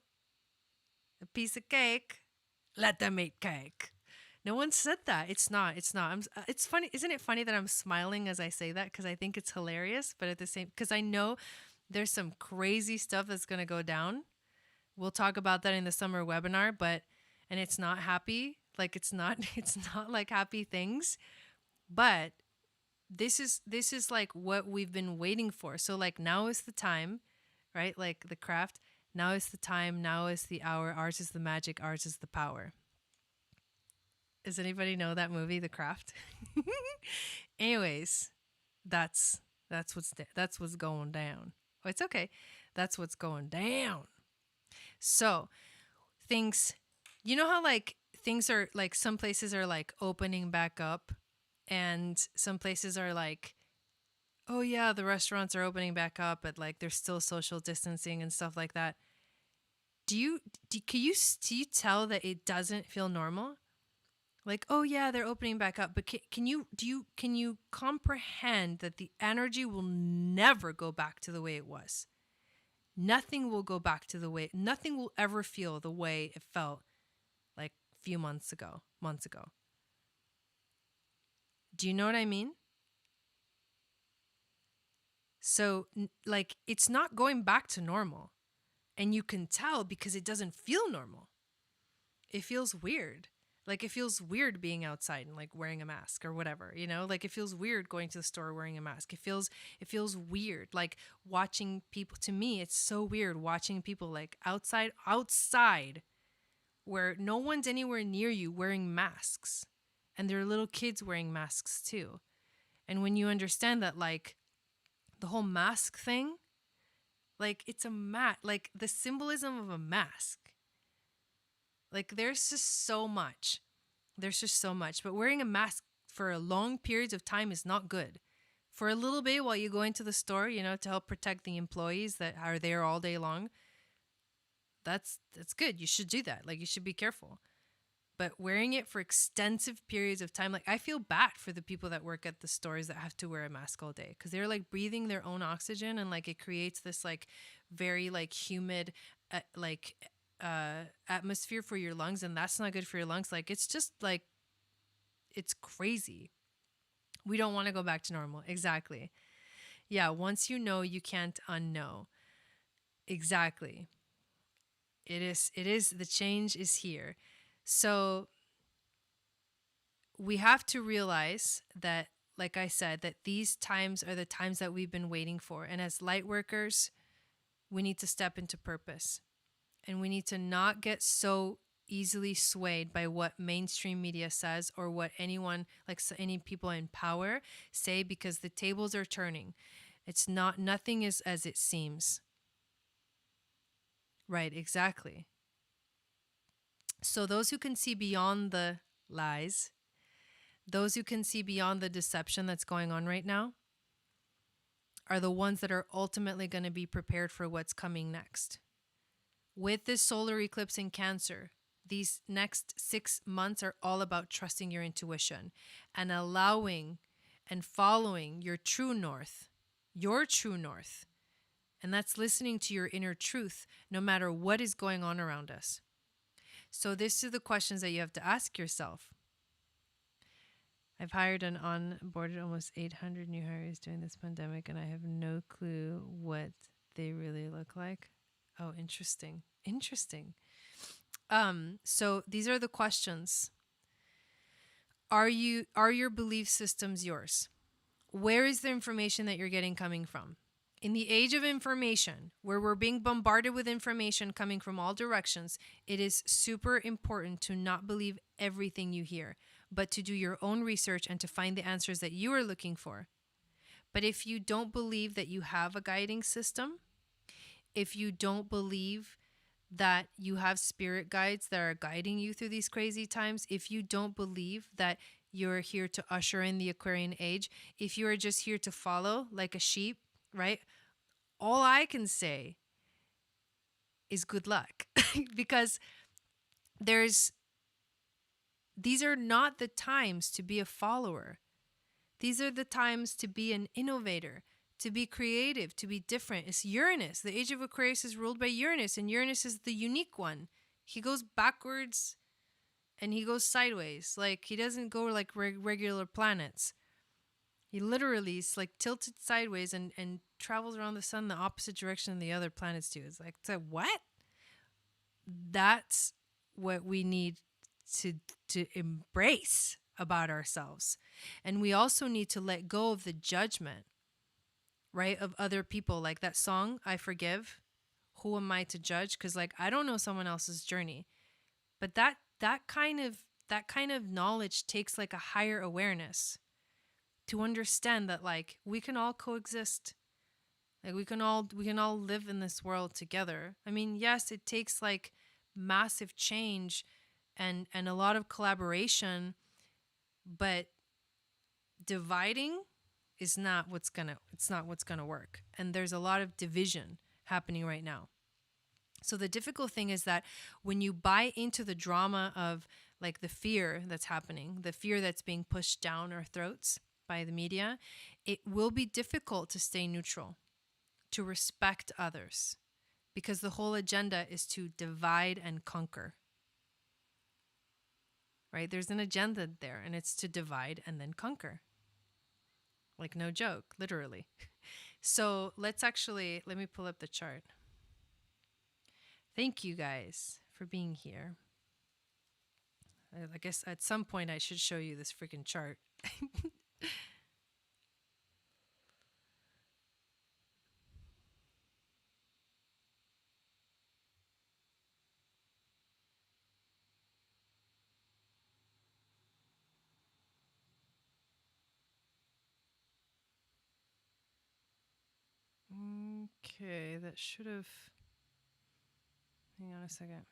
a piece of cake. Let them eat cake. No one said that. It's not. It's funny. Isn't it funny that I'm smiling as I say that? Because I think it's hilarious. But at the same, because I know there's some crazy stuff that's going to go down. We'll talk about that in the summer webinar. And it's not happy. Like, it's not like happy things. But this is like what we've been waiting for. So like now is the time right? Like the craft. Now is the time. Now is the hour. Ours is the magic. Ours is the power. Does anybody know that movie, The Craft? Anyways, that's that's what's going down. Oh, it's okay. That's what's going down. So things, you know how like things are like some places are like opening back up, and some places are like, oh yeah, the restaurants are opening back up, but like there's still social distancing and stuff like that. Can you tell that it doesn't feel normal? Like, oh yeah, they're opening back up, but can you comprehend that the energy will never go back to the way it was? Nothing will go back to the way, nothing will ever feel the way it felt like a few months ago. Do you know what I mean? So like it's not going back to normal, and you can tell because it doesn't feel normal. It feels weird. Like it feels weird being outside and like wearing a mask or whatever, you know? Like it feels weird going to the store wearing a mask. It feels weird like watching people. To me, it's so weird watching people like outside where no one's anywhere near you wearing masks. And there are little kids wearing masks too. And when you understand that like the whole mask thing, like it's a like the symbolism of a mask. Like there's just so much. But wearing a mask for long periods of time is not good. For a little bit while you go into the store, you know, to help protect the employees that are there all day long, that's good. You should do that. Like you should be careful. But wearing it for extensive periods of time, like I feel bad for the people that work at the stores that have to wear a mask all day, because they're like breathing their own oxygen, and like it creates this like very like humid atmosphere for your lungs, and that's not good for your lungs. Like it's just like it's crazy. We don't want to go back to normal. Exactly. Yeah, once you know, you can't unknow. Exactly. It is the change is here. So we have to realize that, like I said, that these times are the times that we've been waiting for. And as light workers, we need to step into purpose. And we need to not get so easily swayed by what mainstream media says or what anyone, like any people in power, say, because the tables are turning. Nothing is as it seems. Right, exactly. So those who can see beyond the lies, those who can see beyond the deception that's going on right now, are the ones that are ultimately going to be prepared for what's coming next. With this solar eclipse in Cancer, these next 6 months are all about trusting your intuition and allowing and following your true north. And that's listening to your inner truth no matter what is going on around us. So these are the questions that you have to ask yourself. I've hired and onboarded almost 800 new hires during this pandemic, and I have no clue what they really look like. Oh, interesting. So these are the questions. Are your belief systems yours? Where is the information that you're getting coming from? In the age of information, where we're being bombarded with information coming from all directions, it is super important to not believe everything you hear, but to do your own research and to find the answers that you are looking for. But if you don't believe that you have a guiding system, if you don't believe that you have spirit guides that are guiding you through these crazy times, if you don't believe that you're here to usher in the Aquarian age, if you are just here to follow like a sheep, right? All I can say is good luck because these are not the times to be a follower. These are the times to be an innovator, to be creative, to be different. It's Uranus. The age of Aquarius is ruled by Uranus, and Uranus is the unique one. He goes backwards and he goes sideways. Like he doesn't go like regular planets. He literally is like tilted sideways and travels around the sun the opposite direction the other planets do. It's like, what? That's what we need to embrace about ourselves. And we also need to let go of the judgment, right? Of other people. Like that song, I Forgive. Who am I to judge? Because like I don't know someone else's journey. But that kind of knowledge takes like a higher awareness to understand that like we can all coexist. Like we can all live in this world together. I mean, yes, it takes like massive change and a lot of collaboration, but dividing is not what's gonna it's not what's gonna work. And there's a lot of division happening right now. So the difficult thing is that when you buy into the drama of like the fear that's happening, the fear that's being pushed down our throats by the media, it will be difficult to stay neutral, to respect others, because the whole agenda is to divide and conquer. Right? There's an agenda there, and it's to divide and then conquer. Like no joke, literally. So let me pull up the chart. Thank you guys for being here. I guess at some point I should show you this freaking chart. Okay, that should have... Hang on a second.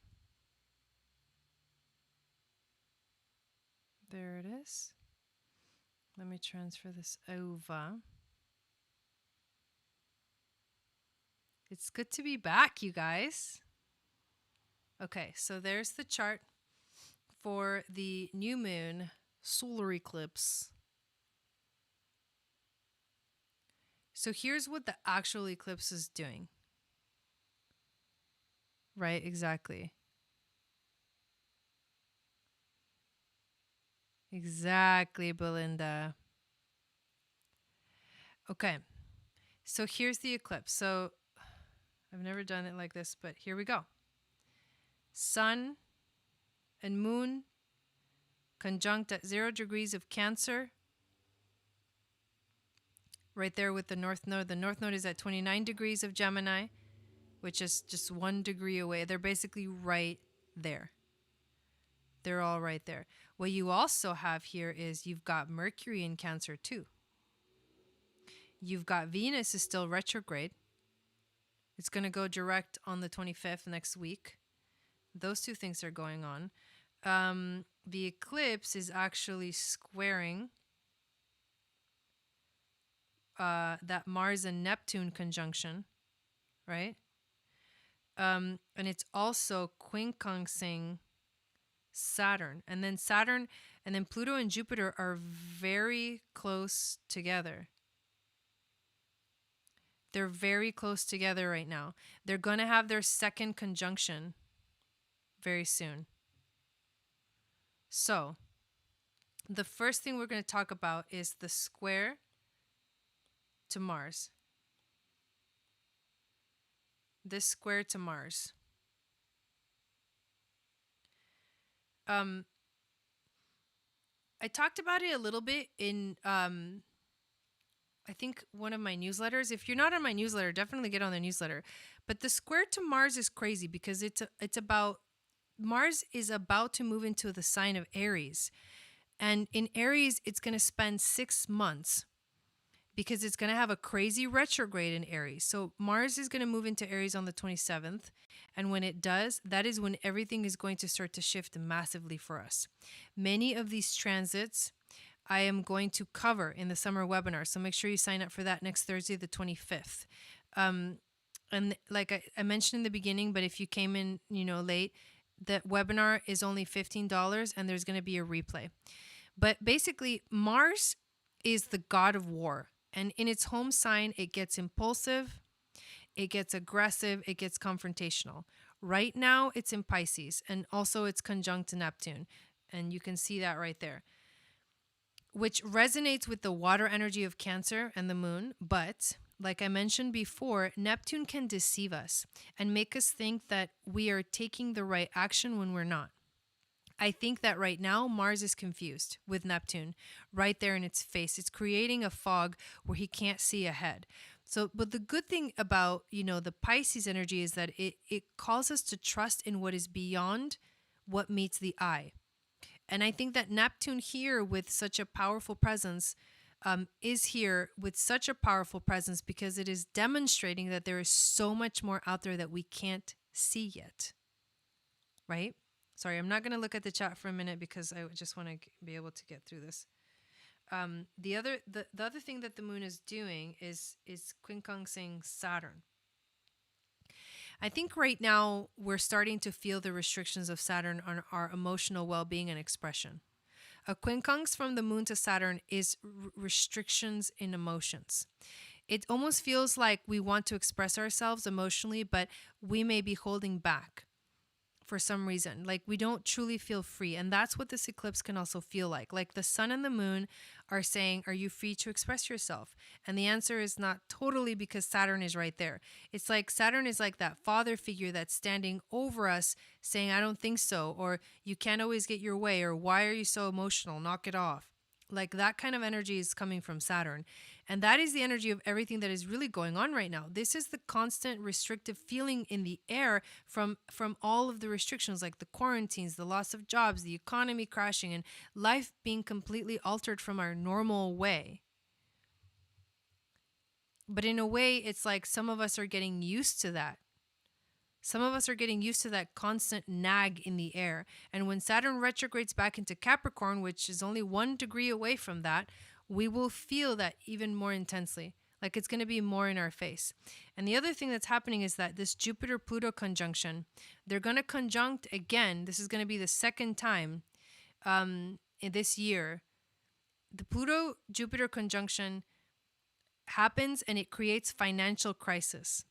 There it is. Let me transfer this over. It's good to be back, you guys. Okay, so there's the chart for the new moon solar eclipse. So here's what the actual eclipse is doing. Right, exactly. Exactly, Belinda. Okay, so here's the eclipse. So I've never done it like this, but here we go. Sun and moon conjunct at 0 degrees of Cancer. Right there with the North Node. The North Node is at 29 degrees of Gemini, which is just 1 degree away. They're basically right there. They're all right there. What you also have here is you've got Mercury in Cancer too. You've got Venus is still retrograde. It's going to go direct on the 25th next week. Those two things are going on. The eclipse is actually squaring that Mars and Neptune conjunction, right? And it's also quincunxing Saturn. And then Pluto and Jupiter are very close together. They're very close together right now. They're going to have their second conjunction very soon. So, the first thing we're going to talk about is the square to Mars. This square to Mars. I talked about it a little bit in I think one of my newsletters. If you're not on my newsletter, definitely get on the newsletter. But the square to Mars is crazy because it's about Mars is about to move into the sign of Aries. And in Aries, it's going to spend 6 months because it's going to have a crazy retrograde in Aries. So Mars is going to move into Aries on the 27th. And when it does, that is when everything is going to start to shift massively for us. Many of these transits I am going to cover in the summer webinar. So make sure you sign up for that next Thursday, the 25th. And like I mentioned in the beginning, but if you came in, late, the webinar is only $15 and there's going to be a replay. But basically, Mars is the god of war. And in its home sign, it gets impulsive, it gets aggressive, it gets confrontational. Right now, it's in Pisces, and also it's conjunct to Neptune. And you can see that right there, which resonates with the water energy of Cancer and the moon. But like I mentioned before, Neptune can deceive us and make us think that we are taking the right action when we're not. I think that right now Mars is confused with Neptune right there in its face. It's creating a fog where he can't see ahead. So, but the good thing about, the Pisces energy is that it calls us to trust in what is beyond what meets the eye. And I think that Neptune here with such a powerful presence is here with such a powerful presence because it is demonstrating that there is so much more out there that we can't see yet. Right? Sorry, I'm not going to look at the chat for a minute because I just want to be able to get through this. The other thing that the moon is doing is quincunxing Saturn. I think right now we're starting to feel the restrictions of Saturn on our emotional well-being and expression. A quincunx from the moon to Saturn is restrictions in emotions. It almost feels like we want to express ourselves emotionally, but we may be holding back for some reason. Like we don't truly feel free. And that's what this eclipse can also feel like. Like the sun and the moon are saying, are you free to express yourself? And the answer is not totally, because Saturn is right there. It's like Saturn is like that father figure that's standing over us saying, I don't think so, or you can't always get your way, or why are you so emotional? Knock it off. Like that kind of energy is coming from Saturn. And that is the energy of everything that is really going on right now. This is the constant restrictive feeling in the air from all of the restrictions, like the quarantines, the loss of jobs, the economy crashing, and life being completely altered from our normal way. But in a way, it's like some of us are getting used to that. Some of us are getting used to that constant nag in the air. And when Saturn retrogrades back into Capricorn, which is only 1 degree away from that, we will feel that even more intensely. Like it's going to be more in our face. And the other thing that's happening is that this Jupiter-Pluto conjunction, they're going to conjunct again. This is going to be the second time in this year. The Pluto-Jupiter conjunction happens and it creates financial crisis.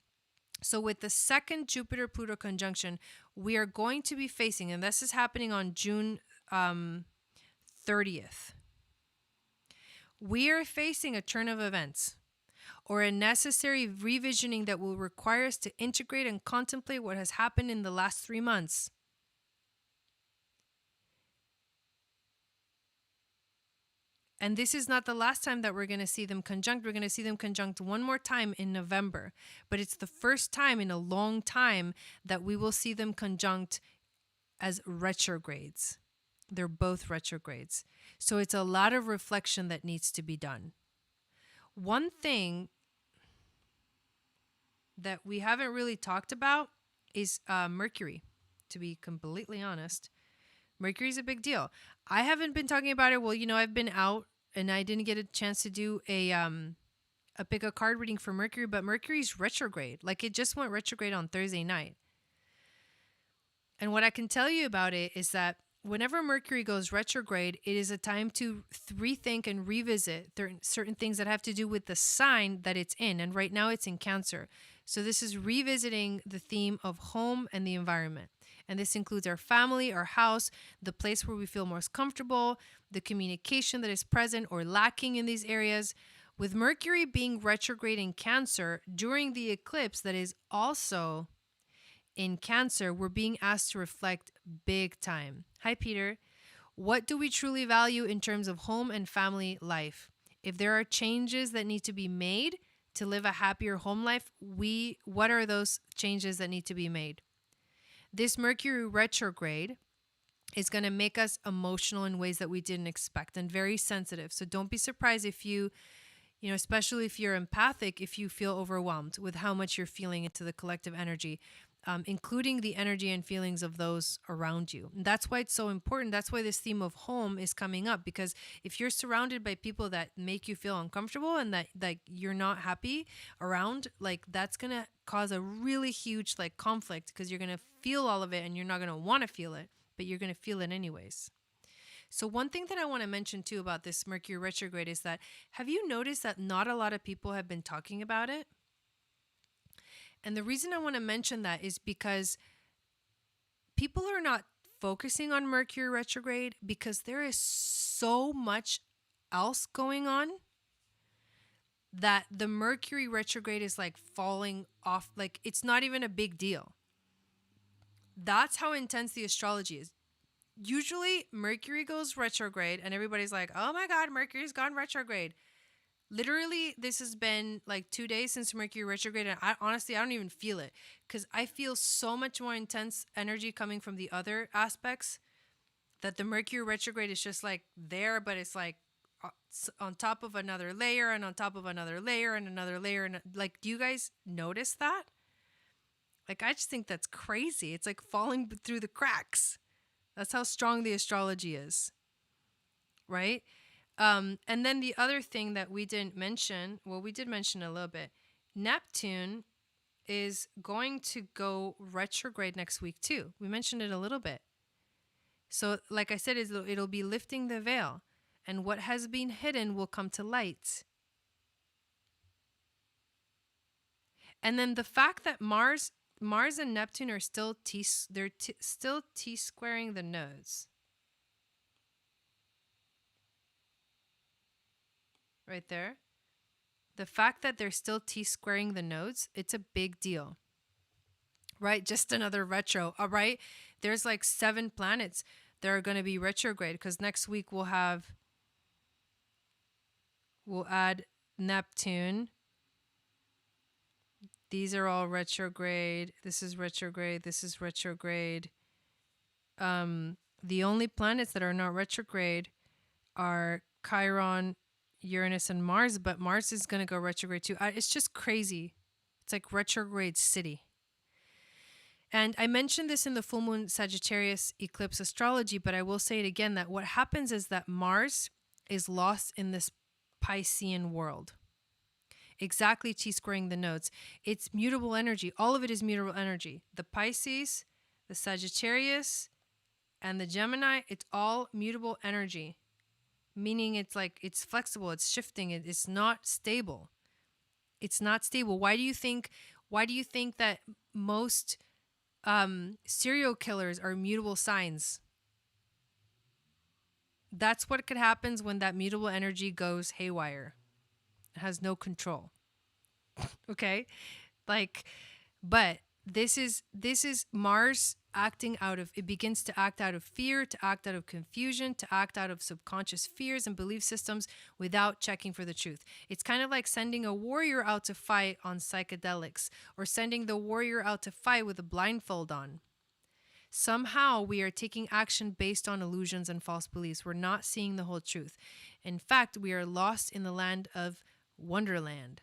So with the second Jupiter-Pluto conjunction, we are going to be facing, and this is happening on June 30th, we are facing a turn of events or a necessary revisioning that will require us to integrate and contemplate what has happened in the last 3 months. And this is not the last time that we're going to see them conjunct. We're going to see them conjunct one more time in November. But it's the first time in a long time that we will see them conjunct as retrogrades. They're both retrogrades. So it's a lot of reflection that needs to be done. One thing that we haven't really talked about is Mercury, to be completely honest. Mercury's a big deal. I haven't been talking about it. Well, I've been out and I didn't get a chance to do a pick a card reading for Mercury, but Mercury's retrograde. Like it just went retrograde on Thursday night. And what I can tell you about it is that whenever Mercury goes retrograde, it is a time to rethink and revisit certain things that have to do with the sign that it's in. And right now it's in Cancer. So this is revisiting the theme of home and the environment. And this includes our family, our house, the place where we feel most comfortable, the communication that is present or lacking in these areas. With Mercury being retrograde in Cancer during the eclipse that is also in Cancer, we're being asked to reflect big time. Hi, Peter. What do we truly value in terms of home and family life? If there are changes that need to be made to live a happier home life, what are those changes that need to be made? This Mercury retrograde is going to make us emotional in ways that we didn't expect and very sensitive. So don't be surprised if especially if you're empathic, if you feel overwhelmed with how much you're feeling into the collective energy, including the energy and feelings of those around you. And that's why it's so important. That's why this theme of home is coming up, because if you're surrounded by people that make you feel uncomfortable and that you're not happy around, like that's going to cause a really huge conflict, because you're going to feel all of it and you're not going to want to feel it, but you're going to feel it anyways. So one thing that I want to mention too about this Mercury retrograde is that, have you noticed that not a lot of people have been talking about it? And the reason I want to mention that is because people are not focusing on Mercury retrograde because there is so much else going on that the Mercury retrograde is falling off. It's not even a big deal. That's how intense the astrology is. Usually Mercury goes retrograde and everybody's like, oh my God, Mercury's gone retrograde. Literally, this has been like 2 days since Mercury retrograde, and honestly, I don't even feel it because I feel so much more intense energy coming from the other aspects that the Mercury retrograde is just like there, but it's like on top of another layer and on top of another layer and another layer. And like, do you guys notice that? Like, I just think that's crazy. It's like falling through the cracks. That's how strong the astrology is, right? And then the other thing that we didn't mention, well, we did mention a little bit. Neptune is going to go retrograde next week too. We mentioned it a little bit. So, like I said, it'll be lifting the veil, and what has been hidden will come to light. And then the fact that Mars and Neptune are still still T-squaring the nodes. Right there. The fact that they're still T-squaring the nodes, it's a big deal. Right? Just another retro. All right. There's like 7 planets that are going to be retrograde because next week we'll add Neptune. These are all retrograde. This is retrograde. This is retrograde. The only planets that are not retrograde are Chiron, Uranus, and Mars, but Mars is going to go retrograde too. It's just crazy. It's like retrograde city. And I mentioned this in the full moon Sagittarius eclipse astrology, but I will say it again, that what happens is that Mars is lost in this Piscean world. Exactly, T-squaring the nodes. It's mutable energy. All of it is mutable energy. The Pisces, the Sagittarius, and the Gemini, it's all mutable energy. Meaning it's like, it's flexible, it's shifting, it's not stable. It's not stable. Why do you think that most serial killers are mutable signs? That's what could happen when that mutable energy goes haywire. It has no control. Okay? Like, but this is Mars acting out of, it begins to act out of fear, to act out of confusion, to act out of subconscious fears and belief systems without checking for the truth. It's kind of like sending a warrior out to fight on psychedelics, or sending the warrior out to fight with a blindfold on. Somehow we are taking action based on illusions and false beliefs. We're not seeing the whole truth. In fact, we are lost in the land of Wonderland,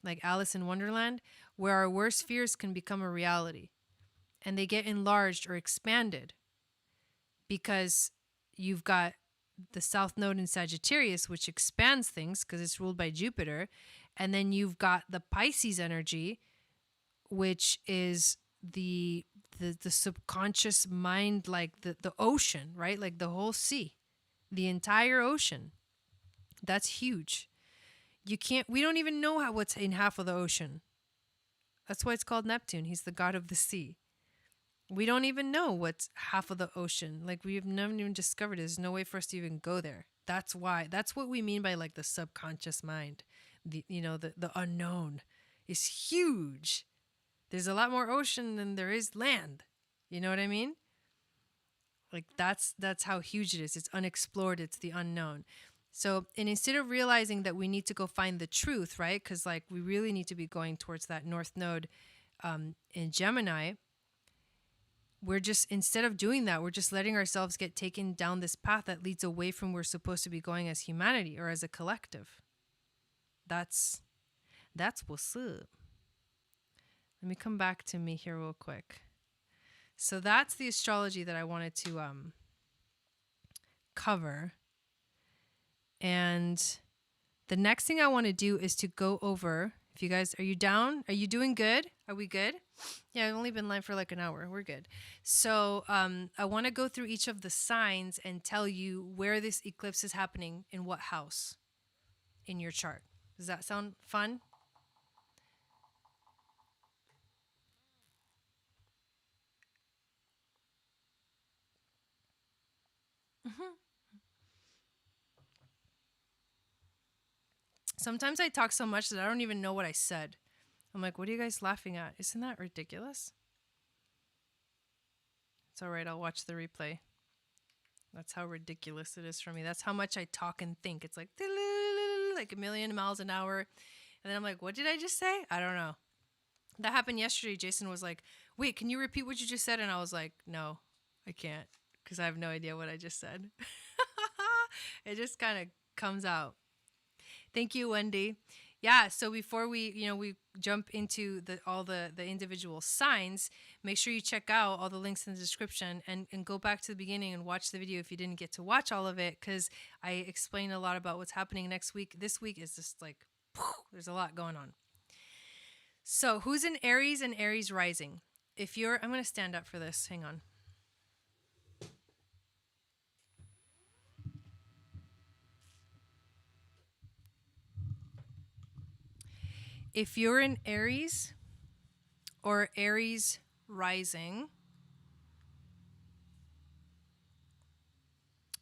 like Alice in Wonderland, where our worst fears can become a reality. And they get enlarged or expanded because you've got the South Node in Sagittarius, which expands things because it's ruled by Jupiter. And then you've got the Pisces energy, which is the subconscious mind, like the ocean, right? Like the whole sea, the entire ocean. That's huge. We don't even know what's in half of the ocean. That's why it's called Neptune. He's the god of the sea. We don't even know what's half of the ocean. Like, we have never even discovered it. There's no way for us to even go there. That's why. That's what we mean by like the subconscious mind. The unknown is huge. There's a lot more ocean than there is land. You know what I mean? Like, that's how huge it is. It's unexplored. It's the unknown. So, and instead of realizing that we need to go find the truth, right? Because like we really need to be going towards that North Node in Gemini. We're just, instead of doing that, we're just letting ourselves get taken down this path that leads away from where we're supposed to be going as humanity or as a collective. That's what's up. Let me come back to me here real quick. So that's the astrology that I wanted to cover. And the next thing I want to do is to go over, if you guys, are you down? Are you doing good? Are we good? Yeah, I've only been live for like an hour. We're good. So I want to go through each of the signs and tell you where this eclipse is happening, in what house in your chart. Does that sound fun? Sometimes I talk so much that I don't even know what I said. I'm like, what are you guys laughing at? Isn't that ridiculous? It's all right. I'll watch the replay. That's how ridiculous it is for me. That's how much I talk and think. It's like, like a million miles an hour. And then I'm like, what did I just say? I don't know. That happened yesterday. Jason was like, wait, can you repeat what you just said? And I was like, no, I can't, because I have no idea what I just said. It just kind of comes out. Thank you, Wendy. Yeah, so before we jump into all the individual signs, make sure you check out all the links in the description and go back to the beginning and watch the video if you didn't get to watch all of it, because I explain a lot about what's happening next week. This week is just like, there's a lot going on. So who's in Aries and Aries rising? I'm going to stand up for this. Hang on. If you're in Aries or Aries rising,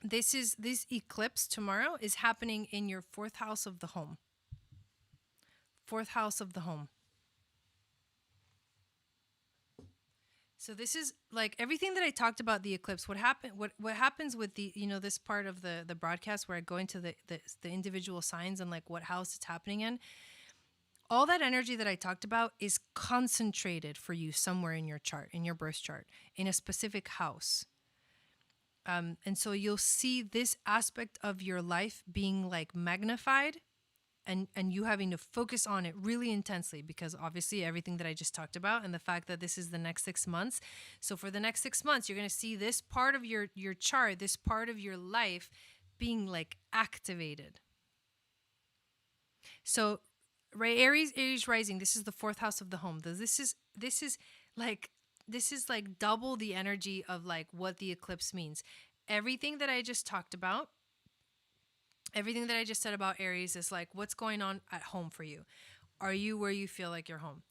this eclipse tomorrow is happening in your fourth house of the home. Fourth house of the home. So this is like everything that I talked about the eclipse. What happens with the this part of the broadcast where I go into the individual signs and like what house it's happening in. All that energy that I talked about is concentrated for you somewhere in your chart, in your birth chart, in a specific house. And so you'll see this aspect of your life being like magnified, and you having to focus on it really intensely, because obviously everything that I just talked about and the fact that this is the next 6 months. So for the next 6 months, you're going to see this part of your chart, this part of your life being like activated. So right, Aries rising, this is the fourth house of the home. This is like double the energy of like what the eclipse means. Everything that I just talked about, everything that I just said about Aries is like, what's going on at home for you? Are you where you feel like you're home?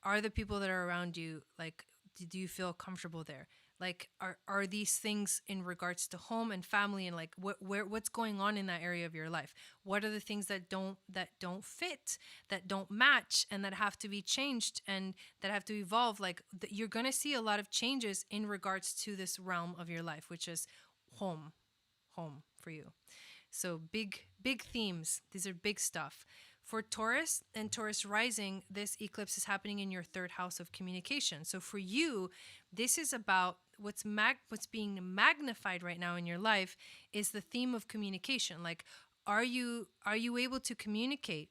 Are the people that are around you, like, do you feel comfortable there? Like, are these things in regards to home and family, and like what's going on in that area of your life? What are the things that don't fit, that don't match, and that have to be changed and that have to evolve? Like you're gonna see a lot of changes in regards to this realm of your life, which is home for you. So big themes. These are big stuff. For Taurus and Taurus rising, this eclipse is happening in your third house of communication. So for you, this is about what's being magnified right now in your life is the theme of communication. Like, are you able to communicate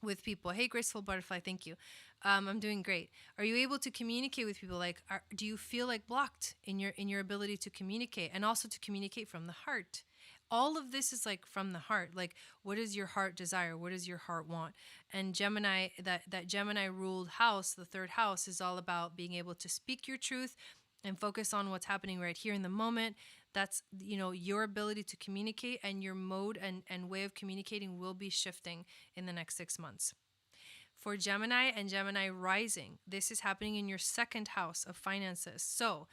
with people? Hey, Graceful Butterfly, thank you. I'm doing great. Are you able to communicate with people? Like, do you feel like blocked in your ability to communicate, and also to communicate from the heart? All of this is like from the heart. Like, what does your heart desire? What does your heart want? And Gemini, that Gemini ruled house, the third house, is all about being able to speak your truth and focus on what's happening right here in the moment. That's, your ability to communicate, and your mode and way of communicating will be shifting in the next 6 months. For Gemini and Gemini rising, this is happening in your second house of finances. So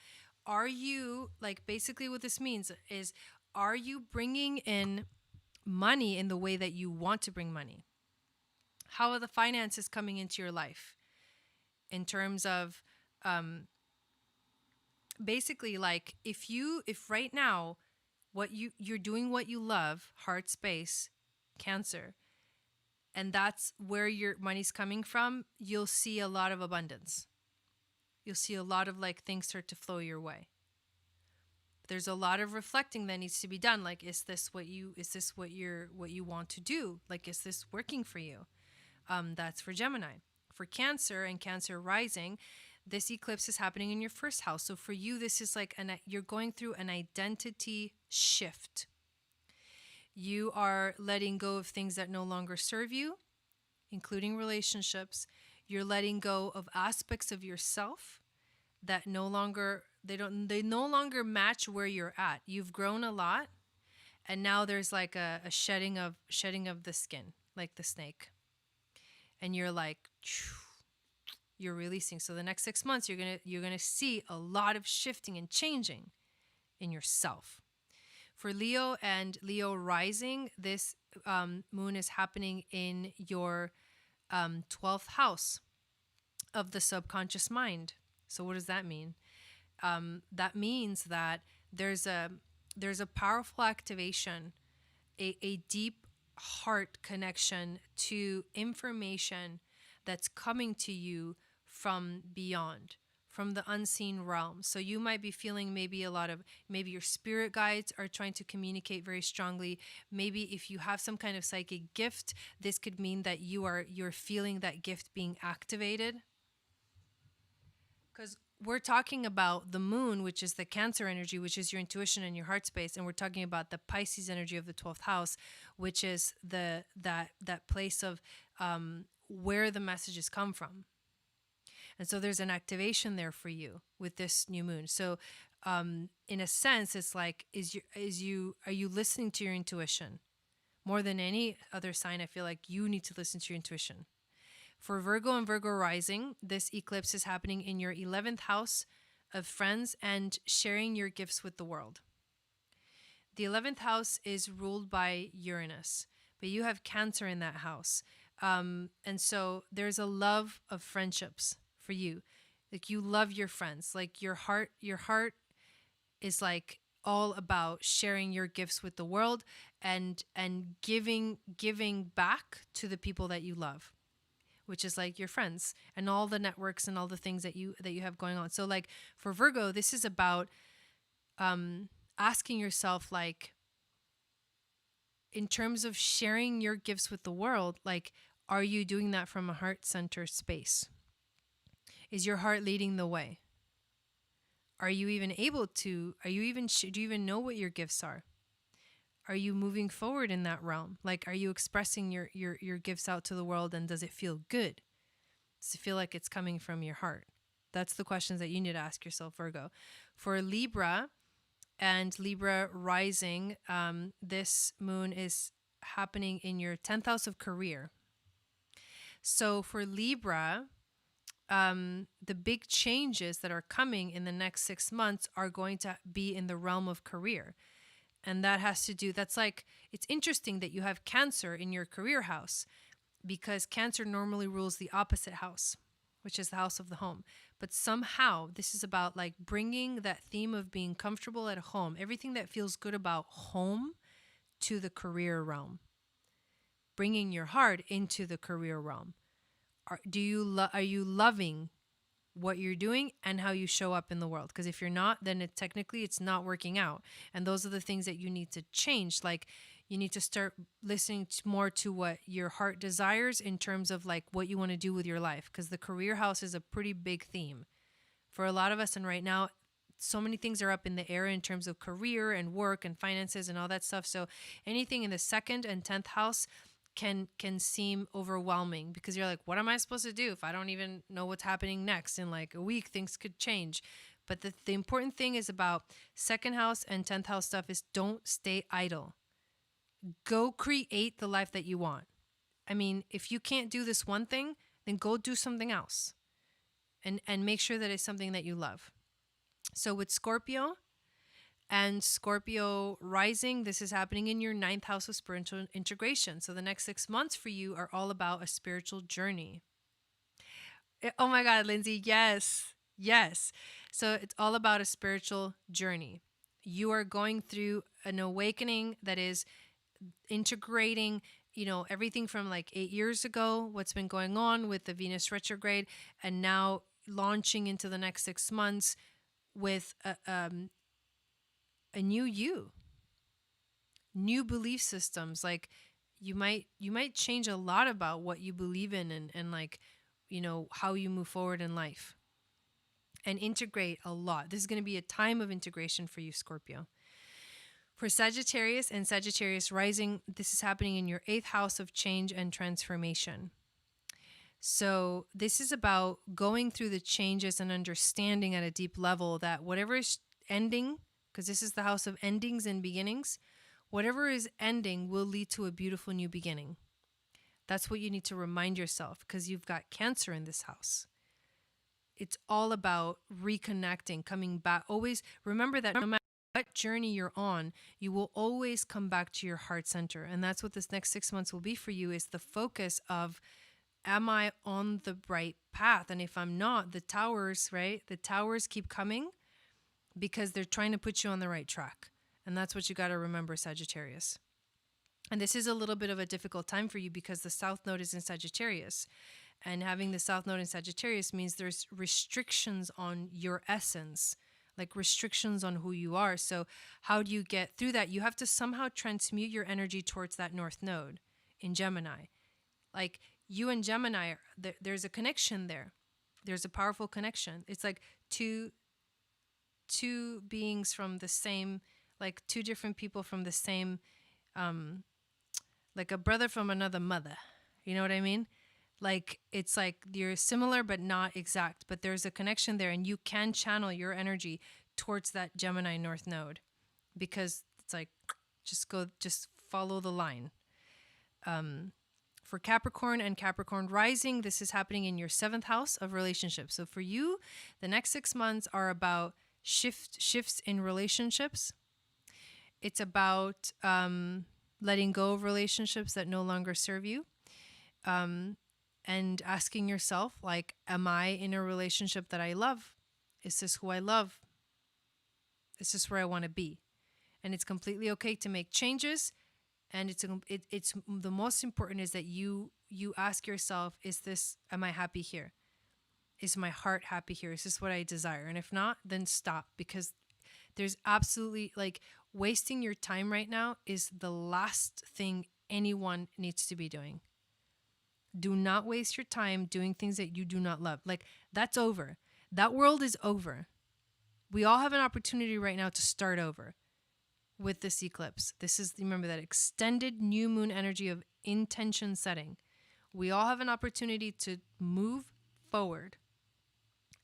are you, like, basically what this means is, are you bringing in money in the way that you want to bring money? How are the finances coming into your life in terms of, basically, like, if right now you're doing what you love, heart space, Cancer, and that's where your money's coming from, you'll see a lot of abundance. You'll see a lot of like things start to flow your way. There's a lot of reflecting that needs to be done. Like, is this what you want to do? Like, is this working for you? That's for Gemini. For Cancer and Cancer rising, this eclipse is happening in your first house. So for you, this is like you're going through an identity shift. You are letting go of things that no longer serve you, including relationships. You're letting go of aspects of yourself that they no longer match where you're at. You've grown a lot, and now there's like a shedding of the skin, like the snake. And you're like, you're releasing. So the next 6 months, you're gonna see a lot of shifting and changing in yourself. For Leo and Leo rising, this moon is happening in your 12th house of the subconscious mind. So what does that mean? That means that there's a powerful activation, a deep heart connection to information that's coming to you from beyond, from the unseen realm. So you might be feeling maybe maybe your spirit guides are trying to communicate very strongly. Maybe if you have some kind of psychic gift, this could mean that you're feeling that gift being activated. Because we're talking about the moon, which is the Cancer energy, which is your intuition and your heart space, and we're talking about the Pisces energy of the 12th house, which is that place of where the messages come from. And so there's an activation there for you with this new moon. So in a sense, it's like, are you listening to your intuition? More than any other sign, I feel like you need to listen to your intuition. For Virgo and Virgo rising, this eclipse is happening in your 11th house of friends and sharing your gifts with the world. The 11th house is ruled by Uranus, but you have Cancer in that house. And so there's a love of friendships for you. Like, you love your friends. Like, your heart is like all about sharing your gifts with the world and giving back to the people that you love, which is like your friends and all the networks and all the things that you have going on. So like for Virgo, this is about asking yourself, like, in terms of sharing your gifts with the world, like, are you doing that from a heart center space? Is your heart leading the way? Are you even able to, do you even know what your gifts are? Are you moving forward in that realm? Like, are you expressing your gifts out to the world, and does it feel good? Does it feel like it's coming from your heart? That's the questions that you need to ask yourself, Virgo. For Libra and Libra rising, this moon is happening in your 10th house of career. So for Libra, the big changes that are coming in the next 6 months are going to be in the realm of career. And that has to do, that's like, it's interesting that you have Cancer in your career house, because Cancer normally rules the opposite house, which is the house of the home. But somehow this is about like bringing that theme of being comfortable at home, everything that feels good about home, to the career realm, bringing your heart into the career realm. Are you loving what you're doing and how you show up in the world? Because if you're not, then technically it's not working out. And those are the things that you need to change. Like, you need to start listening more to what your heart desires in terms of like what you want to do with your life. Because the career house is a pretty big theme for a lot of us. And right now, so many things are up in the air in terms of career and work and finances and all that stuff. So anything in the 2nd and 10th house can seem overwhelming, because you're like, what am I supposed to do if I don't even know what's happening next? In like a week, things could change. But the important thing is about 2nd house and 10th house stuff is, don't stay idle. Go create the life that you want. I mean, if you can't do this one thing, then go do something else, and make sure that it's something that you love. So with Scorpio and Scorpio rising, this is happening in your 9th house of spiritual integration. So the next 6 months for you are all about a spiritual journey. Oh my God, Lindsay. Yes. Yes. So it's all about a spiritual journey. You are going through an awakening that is integrating, everything from like 8 years ago, what's been going on with the Venus retrograde, and now launching into the next 6 months with a new new belief systems. Like, you might change a lot about what you believe in, and like, how you move forward in life, and integrate a lot. This is going to be a time of integration for you, Scorpio. For Sagittarius and Sagittarius rising, this is happening in your 8th house of change and transformation. So this is about going through the changes and understanding at a deep level that whatever is ending, because this is the house of endings and beginnings, whatever is ending will lead to a beautiful new beginning. That's what you need to remind yourself, because you've got Cancer in this house. It's all about reconnecting, coming back. Always remember that no matter what journey you're on, you will always come back to your heart center. And that's what this next 6 months will be for you, is the focus of, am I on the right path? And if I'm not, the towers, right? The towers keep coming, because they're trying to put you on the right track. And that's what you got to remember, Sagittarius. And this is a little bit of a difficult time for you because the South Node is in Sagittarius. And having the South Node in Sagittarius means there's restrictions on your essence, like restrictions on who you are. So how do you get through that? You have to somehow transmute your energy towards that North Node in Gemini. Like you and Gemini, there's a connection there. There's a powerful connection. It's like two beings from the same, like two different people from the same, like a brother from another mother. You know what I mean? Like it's like you're similar but not exact, but there's a connection there, and you can channel your energy towards that Gemini North Node because it's like just follow the line. For Capricorn and Capricorn Rising, this is happening in your 7th house of relationships. So for you, the next 6 months are about shifts in relationships. It's about letting go of relationships that no longer serve you. And asking yourself, like, am I in a relationship that I love? Is this who I love? Is this where I want to be? And it's completely okay to make changes. And it's the most important is that you ask yourself, am I happy here? Is my heart happy here? Is this what I desire? And if not, then stop, because there's absolutely, like, wasting your time right now is the last thing anyone needs to be doing. Do not waste your time doing things that you do not love. Like, that's over. That world is over. We all have an opportunity right now to start over with this eclipse. This is, remember, that extended new moon energy of intention setting. We all have an opportunity to move forward.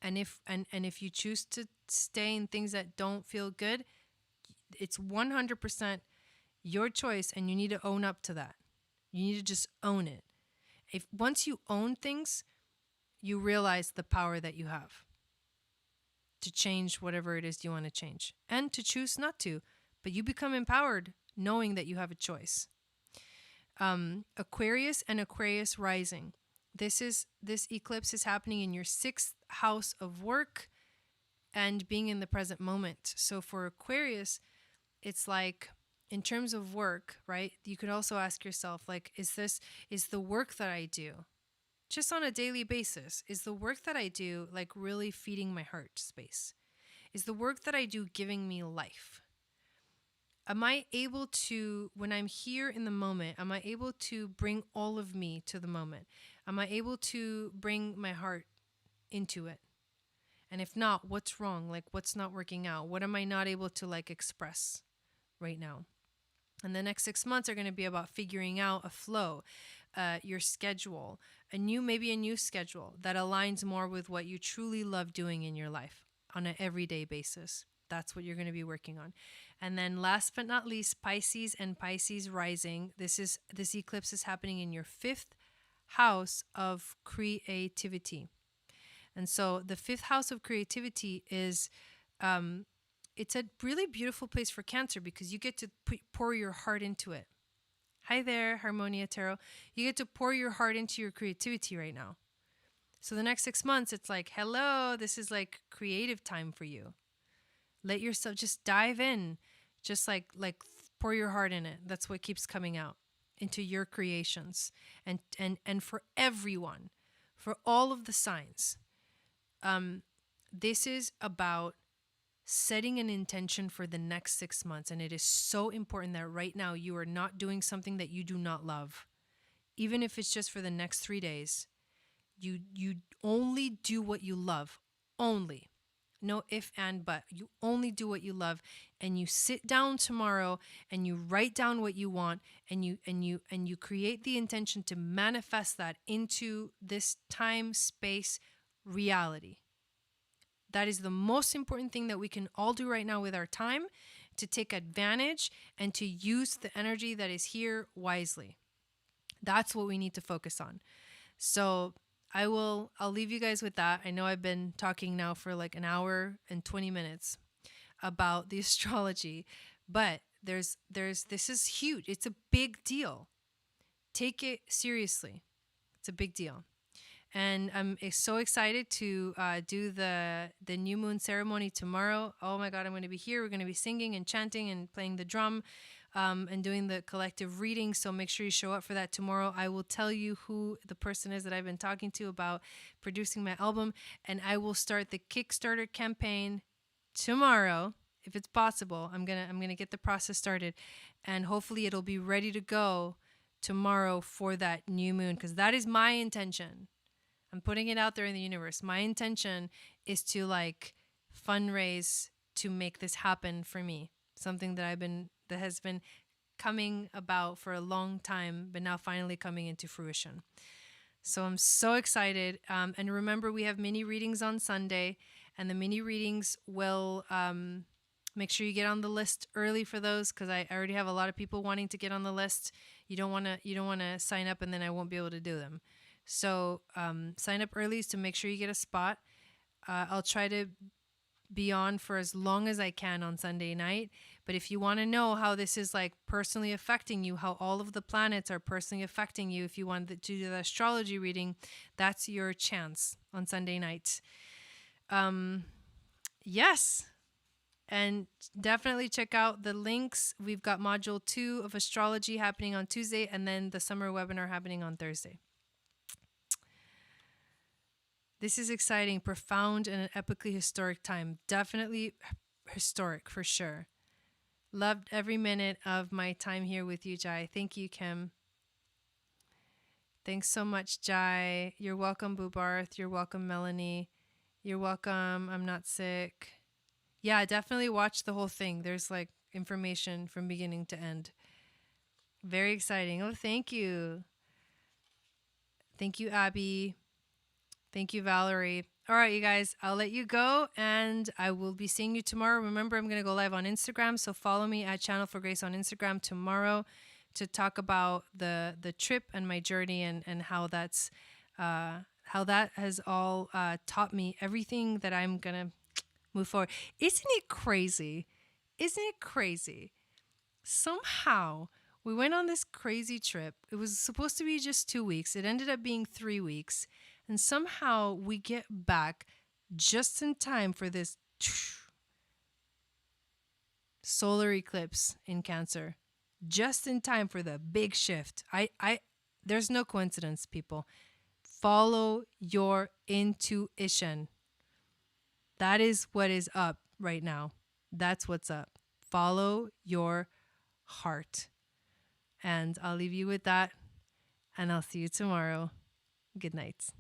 And if you choose to stay in things that don't feel good, it's 100% your choice, and you need to own up to that. You need to just own it. If once you own things, you realize the power that you have to change whatever it is you want to change, and to choose not to, but you become empowered knowing that you have a choice. Aquarius and Aquarius Rising. This eclipse is happening in your 6th house of work and being in the present moment. So for Aquarius, it's like, in terms of work, right? You could also ask yourself, like, is the work that I do just on a daily basis, is the work that I do like really feeding my heart space? Is the work that I do giving me life? Am I able to, when I'm here in the moment, am I able to bring all of me to the moment? Am I able to bring my heart into it? And if not, what's wrong? Like, what's not working out? What am I not able to, like, express right now? And the next 6 months are going to be about figuring out a flow, your schedule, maybe a new schedule that aligns more with what you truly love doing in your life on an everyday basis. That's what you're going to be working on. And then last but not least, Pisces and Pisces Rising. This eclipse is happening in your 5th house of creativity. And so the 5th house of creativity is, it's a really beautiful place for Cancer, because you get to pour your heart into it. Hi there, Harmonia Tarot. You get to pour your heart into your creativity right now. So the next 6 months, it's like, hello, this is like creative time for you. Let yourself just dive in, just like pour your heart in it. That's what keeps coming out into your creations. And for everyone, for all of the signs, this is about setting an intention for the next 6 months. And it is so important that right now you are not doing something that you do not love. Even if it's just for the next 3 days, you only do what you love. Only. No if and but. You only do what you love, and you sit down tomorrow and you write down what you want, and you create the intention to manifest that into this time, space, reality. That is the most important thing that we can all do right now with our time, to take advantage and to use the energy that is here wisely. That's what we need to focus on. So I'll leave you guys with that. I know I've been talking now for like an hour and 20 minutes about the astrology, but this is huge. It's a big deal. Take it seriously. It's a big deal. And I'm so excited to do the new moon ceremony tomorrow. Oh my God, I'm going to be here. We're going to be singing and chanting and playing the drum. and doing the collective reading. So make sure you show up for that tomorrow. I will tell you who the person is that I've been talking to about producing my album, and I will start the Kickstarter campaign tomorrow. If it's possible, I'm gonna get the process started, and hopefully it'll be ready to go tomorrow for that new moon, because that is my intention. I'm putting it out there in the universe. My intention is to like fundraise to make this happen for me. Something that has been coming about for a long time, but now finally coming into fruition. So I'm so excited. And remember, we have mini readings on Sunday, and the mini readings will make sure you get on the list early for those, because I already have a lot of people wanting to get on the list. You don't want to sign up and then I won't be able to do them. So sign up early to make sure you get a spot. I'll try to be on for as long as I can on Sunday night. But if you want to know how this is like personally affecting you, how all of the planets are personally affecting you, if you want to do the astrology reading, that's your chance on Sunday nights. Yes. And definitely check out the links. We've got module 2 of astrology happening on Tuesday, and then the summer webinar happening on Thursday. This is exciting, profound, and an epically historic time. Definitely historic for sure. Loved every minute of my time here with you, Jai. Thank you, Kim. Thanks so much, Jai. You're welcome, Boobarth. You're welcome, Melanie. You're welcome. I'm not sick. Yeah, definitely watch the whole thing. There's like information from beginning to end. Very exciting. Oh, thank you. Thank you, Abby. Thank you, Valerie. All right, you guys, I'll let you go, and I will be seeing you tomorrow. Remember, I'm going to go live on Instagram, so follow me at Channel for Grace on Instagram tomorrow to talk about the trip and my journey, and how that's how that has all taught me everything that I'm going to move forward. Isn't it crazy? Isn't it crazy? Somehow we went on this crazy trip. It was supposed to be just 2 weeks. It ended up being 3 weeks. And somehow we get back just in time for this solar eclipse in Cancer. Just in time for the big shift. There's no coincidence, people. Follow your intuition. That is what is up right now. That's what's up. Follow your heart. And I'll leave you with that. And I'll see you tomorrow. Good night.